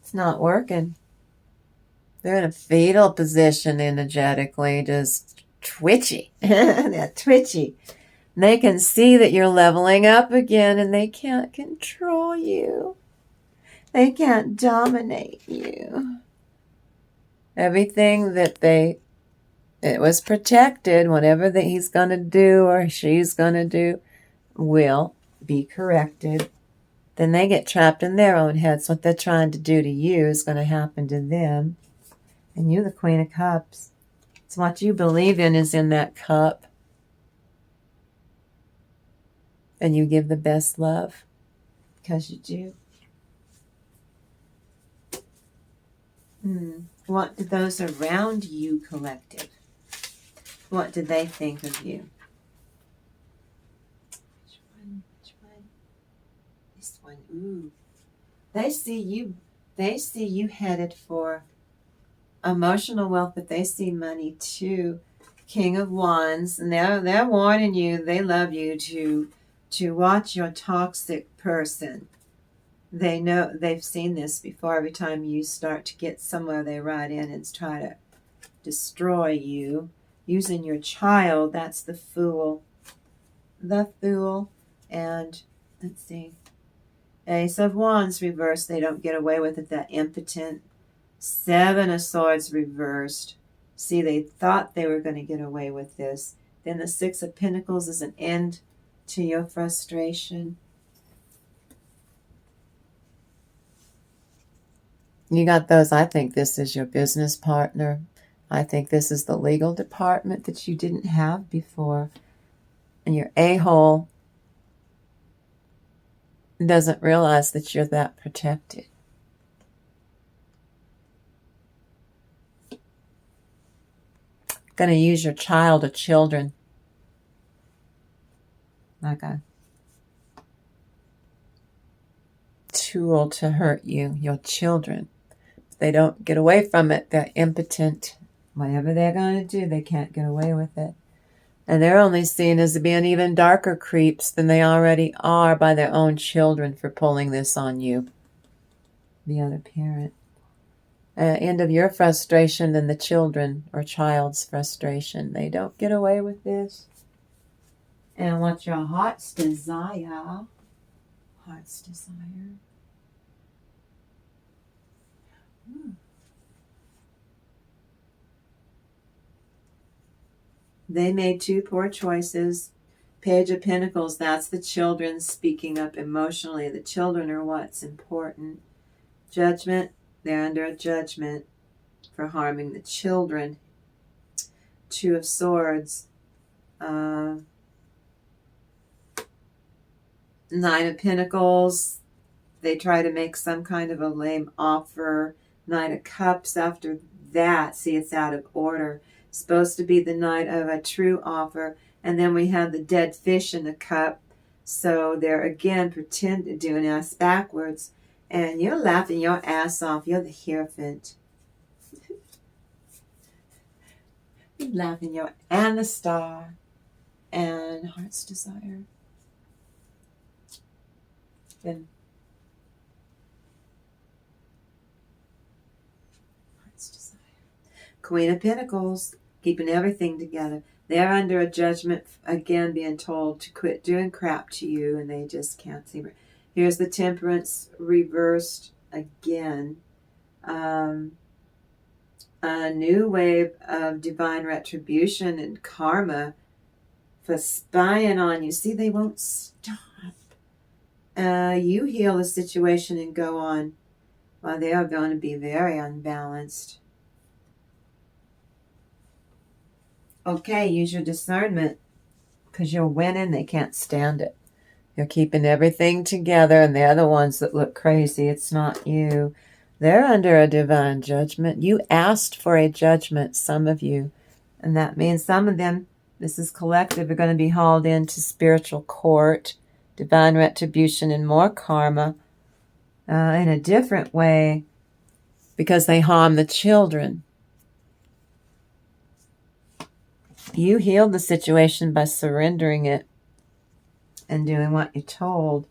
It's not working. They're in a fetal position energetically, just twitchy. They're twitchy. They can see that you're leveling up again and they can't control you. They can't dominate you. Everything that it was protected, whatever that he's going to do or she's going to do will be corrected. Then they get trapped in their own heads. What they're trying to do to you is going to happen to them. And you're the Queen of Cups. So what you believe in is in that cup. And you give the best love. Because you do. What did those around you, collective? What did they think of you? Which one? Which one? This one. Ooh. They see you headed for emotional wealth, but they see money too. King of Wands. And they're warning you, they love you, to watch your toxic person. They know, they've seen this before. Every time you start to get somewhere, they ride in and try to destroy you. Using your child, that's the Fool. The Fool. And, let's see. Ace of Wands reversed. They don't get away with it. That impotent. Seven of Swords reversed. See, they thought they were going to get away with this. Then the Six of Pentacles is an end to your frustration. You got those. I think this is your business partner. I think this is the legal department that you didn't have before. And your a-hole doesn't realize that you're that protected. Going to use your child or children like a tool to hurt you, your children. If they don't get away from it, they're impotent. Whatever they're going to do, they can't get away with it. And they're only seen as being even darker creeps than they already are by their own children for pulling this on you, the other parent. End of your frustration than the children or child's frustration. They don't get away with this. And what your heart's desire. Heart's desire. They made two poor choices. Page of Pentacles, that's the children speaking up emotionally. The children are what's important. Judgment, they're under a judgment for harming the children. Two of Swords. Nine of Pentacles, they try to make some kind of a lame offer. Nine of Cups after that, see, it's out of order. Supposed to be the night of a true offer. And then we have the dead fish in the cup. So they're again doing us backwards. And you're laughing your ass off. You're the Hierophant. You're laughing your, and the Star. And Heart's Desire. Then Heart's Desire. Queen of Pentacles, keeping everything together. They're under a judgment, again, being told to quit doing crap to you, and they just can't see it. Here's the Temperance reversed again. A new wave of divine retribution and karma for spying on you. See, they won't stop. You heal the situation and go on. Well, they are going to be very unbalanced. Okay, use your discernment because you're winning. They can't stand it. You're keeping everything together, and they're the ones that look crazy. It's not you. They're under a divine judgment. You asked for a judgment, some of you, and that means some of them, this is collective, are going to be hauled into spiritual court, divine retribution, and more karma in a different way because they harm the children. You healed the situation by surrendering it and doing what you're told.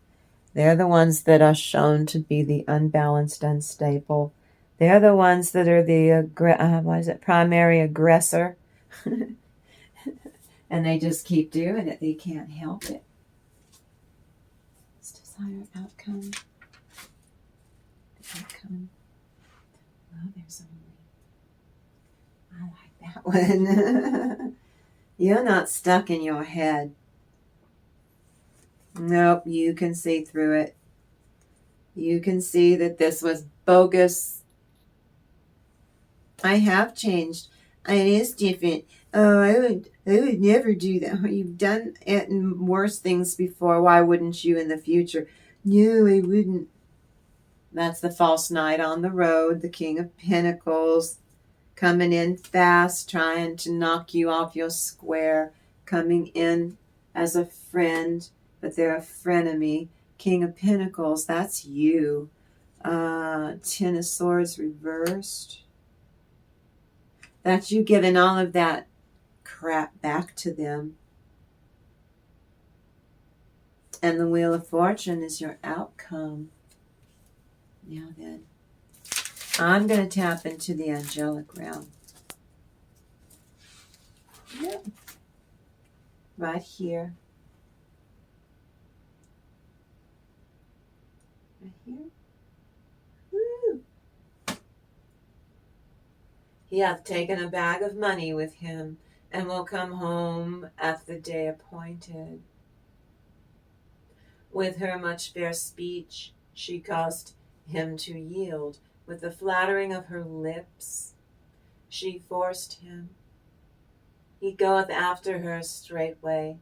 They're the ones that are shown to be the unbalanced, unstable. They're the ones that are the primary aggressor. And they just keep doing it. They can't help it. It's desired outcome. Outcome. Well, there's only. I like that one. You're not stuck in your head. Nope, you can see through it. You can see that this was bogus. I have changed. It is different. Oh, I would never do that. You've done it and worse things before. Why wouldn't you in the future? No, I wouldn't. That's the false knight on the road, the King of Pentacles, coming in fast, trying to knock you off your square, coming in as a friend, but they're a frenemy. King of Pentacles, that's you. Ten of Swords reversed. That's you giving all of that crap back to them. And the Wheel of Fortune is your outcome. Now then, I'm going to tap into the angelic realm. Yep. Right here. Right here. Woo! He hath taken a bag of money with him, and will come home at the day appointed. With her much fair speech, she caused him to yield. With the flattering of her lips, she forced him. He goeth after her straightway,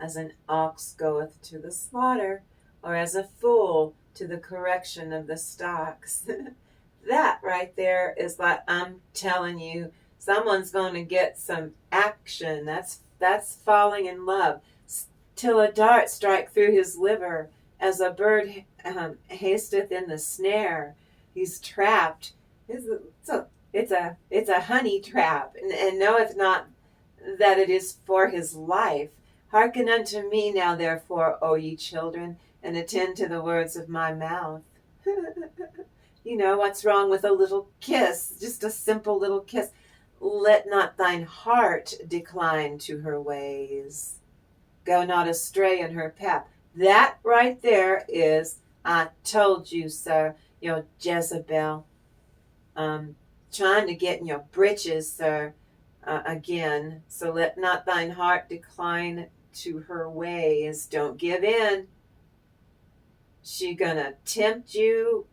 as an ox goeth to the slaughter, or as a fool to the correction of the stocks. That right there is like, I'm telling you, someone's going to get some action. That's falling in love. Till a dart strike through his liver, as a bird hasteth in the snare. He's trapped. It's a honey trap, and knoweth not that it is for his life. Hearken unto me now, therefore, O ye children, and attend to the words of my mouth. You know, what's wrong with a little kiss? Just a simple little kiss. Let not thine heart decline to her ways. Go not astray in her path. That right there is, I told you, sir, your Jezebel. Trying to get in your britches, sir, again. So let not thine heart decline to her ways. Don't give in. She gonna tempt you.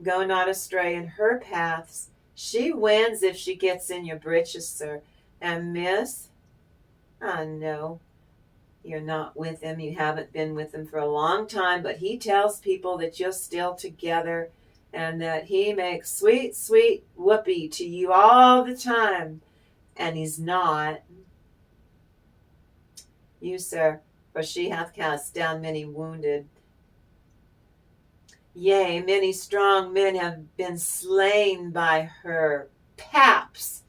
Go not astray in her paths. She wins if she gets in your britches, sir. And miss, I know you're not with him. You haven't been with him for a long time, but he tells people that you're still together and that he makes sweet, sweet whoopee to you all the time. And he's not. You, sir, for she hath cast down many wounded. Yea, many strong men have been slain by her paps.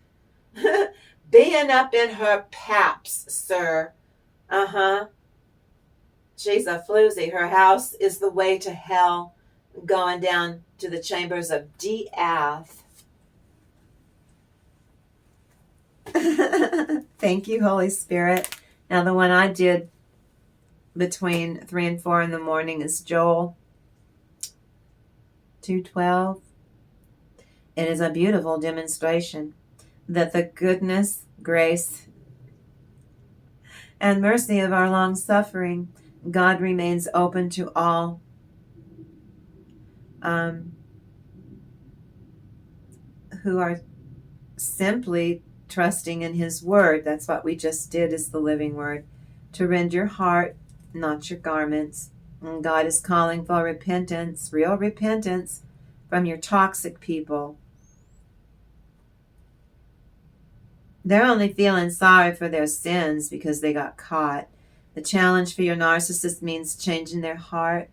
Being up in her paps, sir. She's a floozy. Her house is the way to hell, going down to the chambers of Death. Thank you, Holy Spirit. Now, the one I did between 3 and 4 in the morning is Joel 2:12. It is a beautiful demonstration that the goodness, grace, and mercy of our long suffering, God remains open to all. Who are simply trusting in his word. That's what we just did, is the living word. To rend your heart, not your garments. And God is calling for repentance, real repentance, from your toxic people. They're only feeling sorry for their sins because they got caught. The challenge for your narcissist means changing their heart.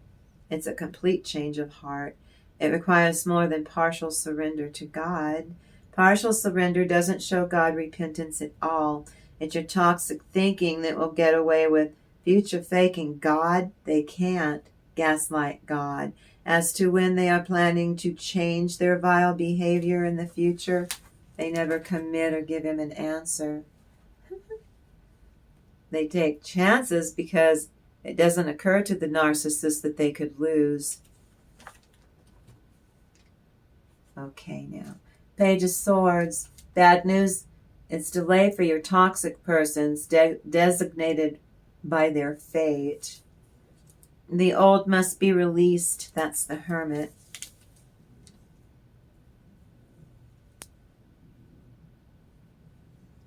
It's a complete change of heart. It requires more than partial surrender to God. Partial surrender doesn't show God repentance at all. It's your toxic thinking that will get away with future faking God. They can't. gaslight God as to when they are planning to change their vile behavior in the future. They never commit or give him an answer. They take chances because it doesn't occur to the narcissist that they could lose. Okay, now. Page of Swords. Bad news. It's delay for your toxic persons designated by their fate. The old must be released. That's the Hermit.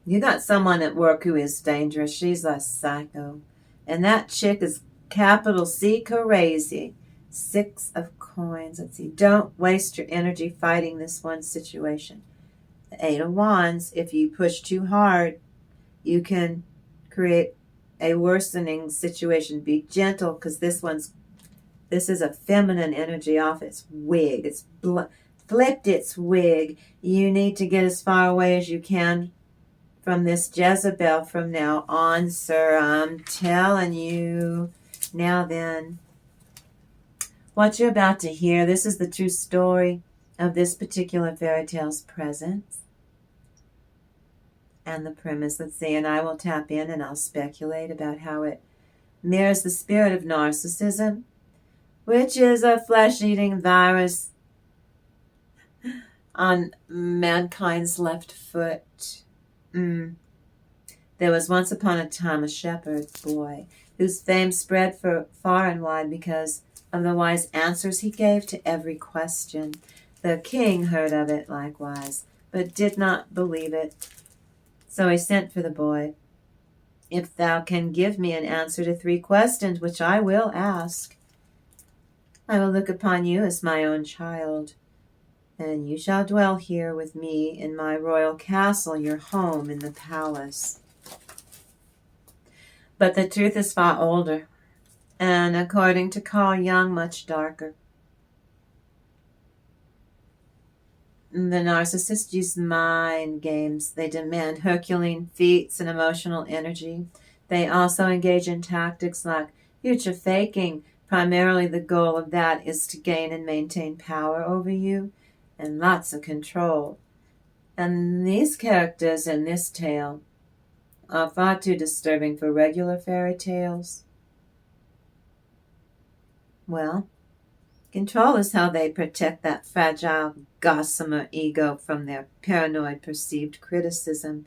You got someone at work who is dangerous. She's a psycho. And that chick is capital C crazy. 6 of coins. Let's see. Don't waste your energy fighting this one situation. The 8 of wands. If you push too hard, you can create a worsening situation. Be gentle, because this is a feminine energy off its wig. It's flipped its wig. You need to get as far away as you can from this Jezebel from now on, sir. I'm telling you. Now then, what you're about to hear, this is the true story of this particular fairy tale's presence and the premise. Let's see, and I will tap in and I'll speculate about how it mirrors the spirit of narcissism, which is a flesh-eating virus on mankind's left foot. There was once upon a time a shepherd boy whose fame spread for far and wide because of the wise answers he gave to every question. The king heard of it likewise, but did not believe it. So he sent for the boy. If thou can give me an answer to 3 questions, which I will ask, I will look upon you as my own child, and you shall dwell here with me in my royal castle, your home in the palace. But the truth is far older, and according to Carl Jung, much darker. The narcissists use mind games. They demand Herculean feats and emotional energy. They also engage in tactics like future faking. Primarily the goal of that is to gain and maintain power over you and lots of control. And these characters in this tale are far too disturbing for regular fairy tales. Well, control is how they protect that fragile gossamer ego from their paranoid perceived criticism.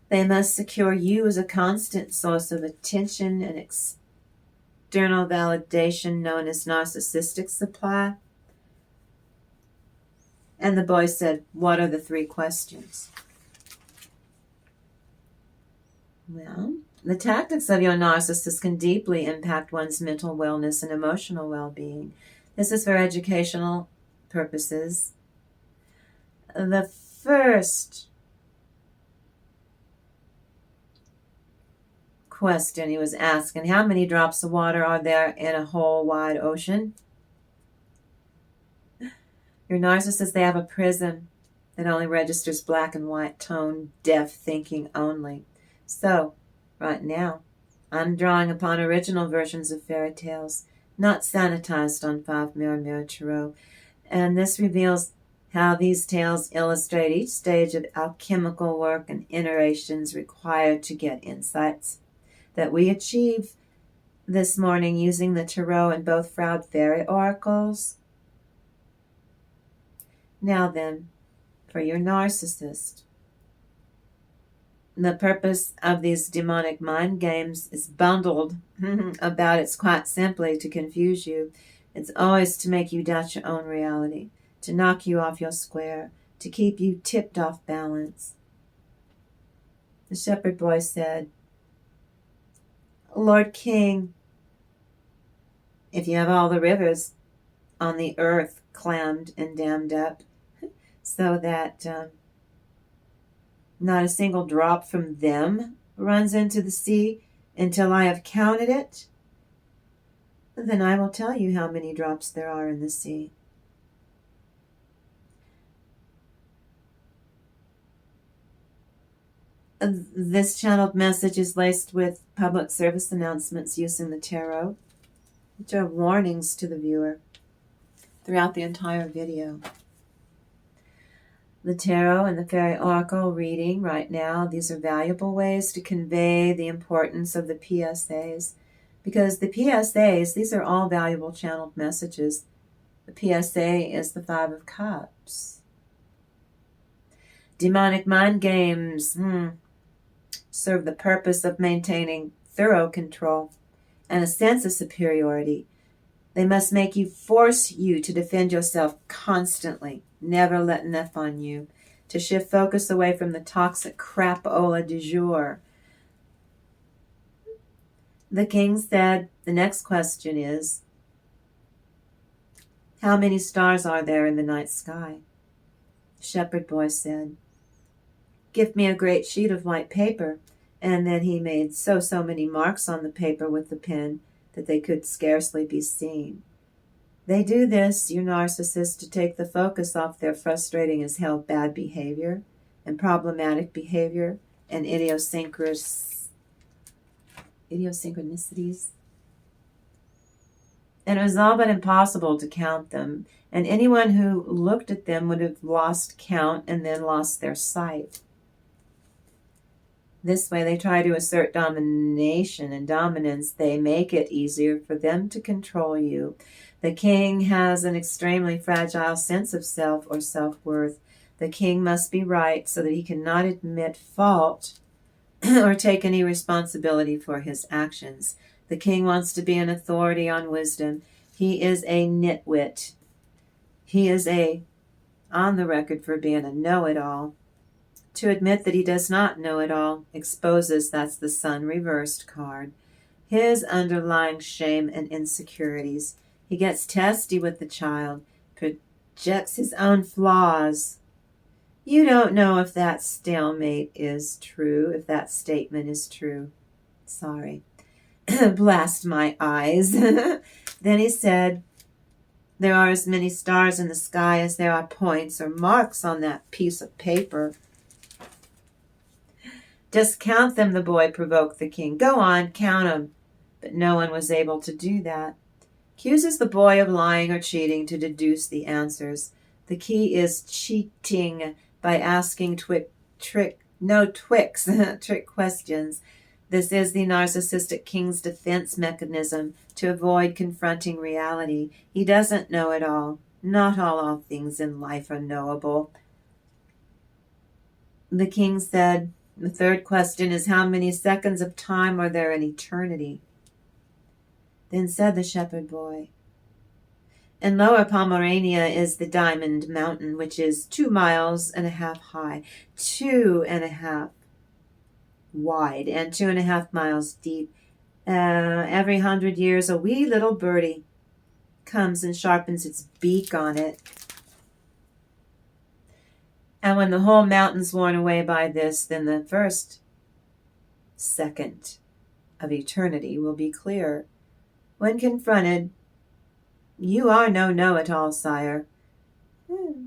They must secure you as a constant source of attention and external validation known as narcissistic supply. And the boy said, what are the 3 questions? Well, the tactics of your narcissist can deeply impact one's mental wellness and emotional well-being. This is for educational purposes. The first question he was asking, how many drops of water are there in a whole wide ocean? Your narcissist, they have a prism that only registers black and white, tone deaf thinking only. So, right now, I'm drawing upon original versions of fairy tales, not sanitized on 5mm tarot, and this reveals how these tales illustrate each stage of alchemical work and iterations required to get insights that we achieve this morning using the tarot and both Froude fairy oracles. Now then, for your narcissist, the purpose of these demonic mind games is bundled about. It's quite simply to confuse you. It's always to make you doubt your own reality, to knock you off your square, to keep you tipped off balance. The shepherd boy said, Lord King, if you have all the rivers on the earth clammed and dammed up, so that not a single drop from them runs into the sea until I have counted it, then I will tell you how many drops there are in the sea. This channeled message is laced with public service announcements using the tarot. which are warnings to the viewer throughout the entire video. The tarot and the fairy oracle reading right now, these are valuable ways to convey the importance of the PSAs, because the PSAs, these are all valuable channeled messages. The PSA is the Five of Cups. Demonic mind games serve the purpose of maintaining thorough control and a sense of superiority. They must force you to defend yourself constantly, never letting F on you, to shift focus away from the toxic crapola du jour. The king said, the next question is, how many stars are there in the night sky? The shepherd boy said, give me a great sheet of white paper. And then he made so many marks on the paper with the pen that they could scarcely be seen. They do this, you narcissists, to take the focus off their frustrating as hell bad behavior and problematic behavior and idiosyncrasies. And it was all but impossible to count them, and anyone who looked at them would have lost count and then lost their sight. This way they try to assert domination and dominance. They make it easier for them to control you. The king has an extremely fragile sense of self or self-worth. The king must be right so that he cannot admit fault or take any responsibility for his actions. The king wants to be an authority on wisdom. He is a nitwit. He is on the record for being a know-it-all. To admit that he does not know it all exposes, that's the Sun reversed card, his underlying shame and insecurities. He gets testy with the child, projects his own flaws. You don't know if that stalemate is true, if that statement is true. Sorry. Blast my eyes. Then he said, there are as many stars in the sky as there are points or marks on that piece of paper. Just count them, the boy provoked the king. Go on, count them. But no one was able to do that. Accuses the boy of lying or cheating to deduce the answers. The key is cheating by asking trick questions. This is the narcissistic king's defense mechanism to avoid confronting reality. He doesn't know it all. Not all things in life are knowable. The king said, the third question is, how many seconds of time are there in eternity? Then said the shepherd boy, in Lower Pomerania is the Diamond Mountain, which is 2.5 miles high, 2.5 wide, and 2.5 miles deep. Every 100 years, a wee little birdie comes and sharpens its beak on it. And when the whole mountain's worn away by this, then the first second of eternity will be clear. When confronted, you are no know-it-all, sire.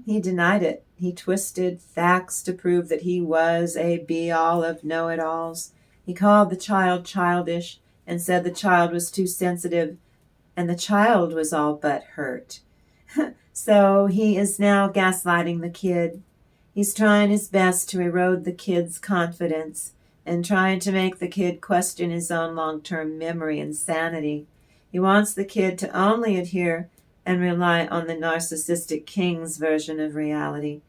He denied it. He twisted facts to prove that he was a be-all of know-it-alls. He called the child childish and said the child was too sensitive, and the child was all but hurt. So he is now gaslighting the kid. He's trying his best to erode the kid's confidence and trying to make the kid question his own long-term memory and sanity. He wants the kid to only adhere and rely on the narcissistic king's version of reality,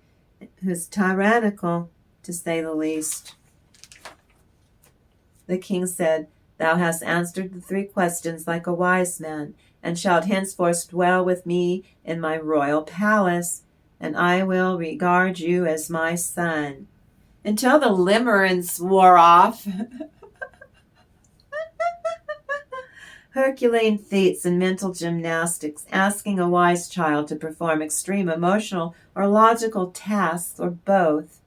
who's tyrannical, to say the least. The king said, thou hast answered the 3 questions like a wise man, and shalt henceforth dwell with me in my royal palace, and I will regard you as my son. Until the limerence wore off. Herculean feats and mental gymnastics, asking a wise child to perform extreme emotional or logical tasks, or both,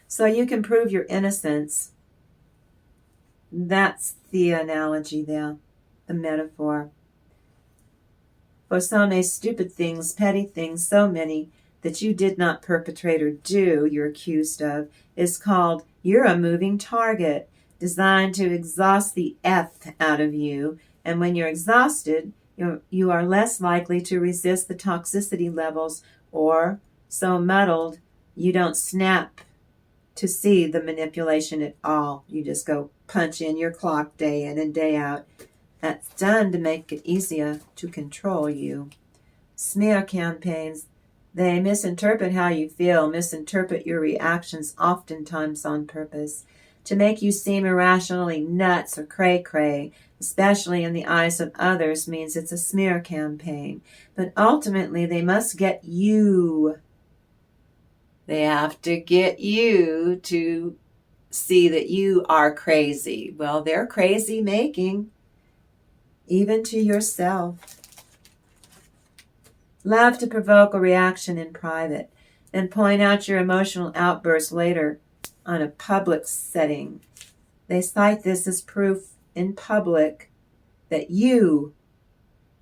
so you can prove your innocence. That's the analogy there, the metaphor. For so many stupid things, petty things, so many that you did not perpetrate or do, you're accused of, is called, you're a moving target, designed to exhaust the F out of you And when you're exhausted, you are less likely to resist the toxicity levels, or so muddled you don't snap to see the manipulation at all. You just go punch in your clock day in and day out. That's done to make it easier to control you. Smear campaigns, they misinterpret how you feel, misinterpret your reactions, oftentimes on purpose, to make you seem irrationally nuts or cray-cray, especially in the eyes of others, means it's a smear campaign. But ultimately, they must get you. They have to get you to see that you are crazy. Well, they're crazy making, even to yourself. Love to provoke a reaction in private, then point out your emotional outburst later on a public setting. They cite this as proof in public that you,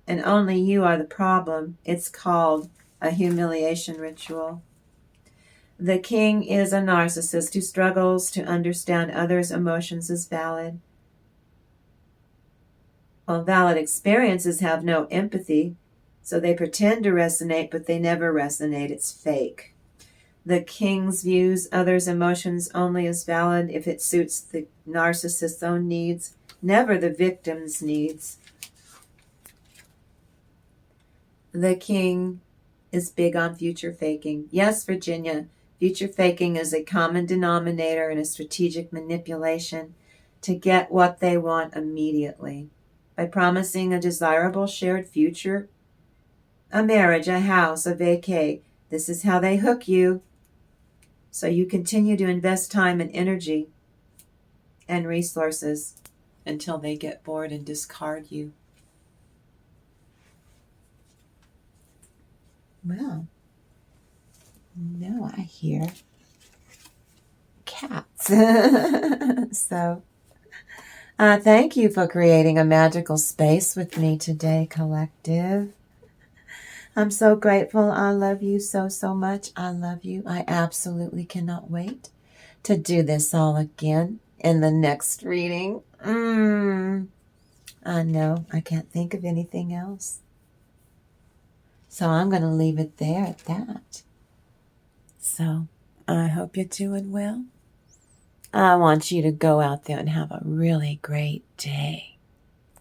and only you, are the problem. It's called a humiliation ritual. The king is a narcissist who struggles to understand others' emotions as valid. While valid experiences have no empathy, so they pretend to resonate, but they never resonate. It's fake. The king views others' emotions only as valid if it suits the narcissist's own needs, never the victim's needs. The king is big on future faking. Yes, Virginia, future faking is a common denominator in a strategic manipulation to get what they want immediately. By promising a desirable shared future, a marriage, a house, a vacay, this is how they hook you. So you continue to invest time and energy and resources until they get bored and discard you. Well, no, I hear cats. So, thank you for creating a magical space with me today, collective. I'm so grateful. I love you so, so much. I love you. I absolutely cannot wait to do this all again in the next reading. I know. I can't think of anything else. So I'm going to leave it there at that. So I hope you're doing well. I want you to go out there and have a really great day.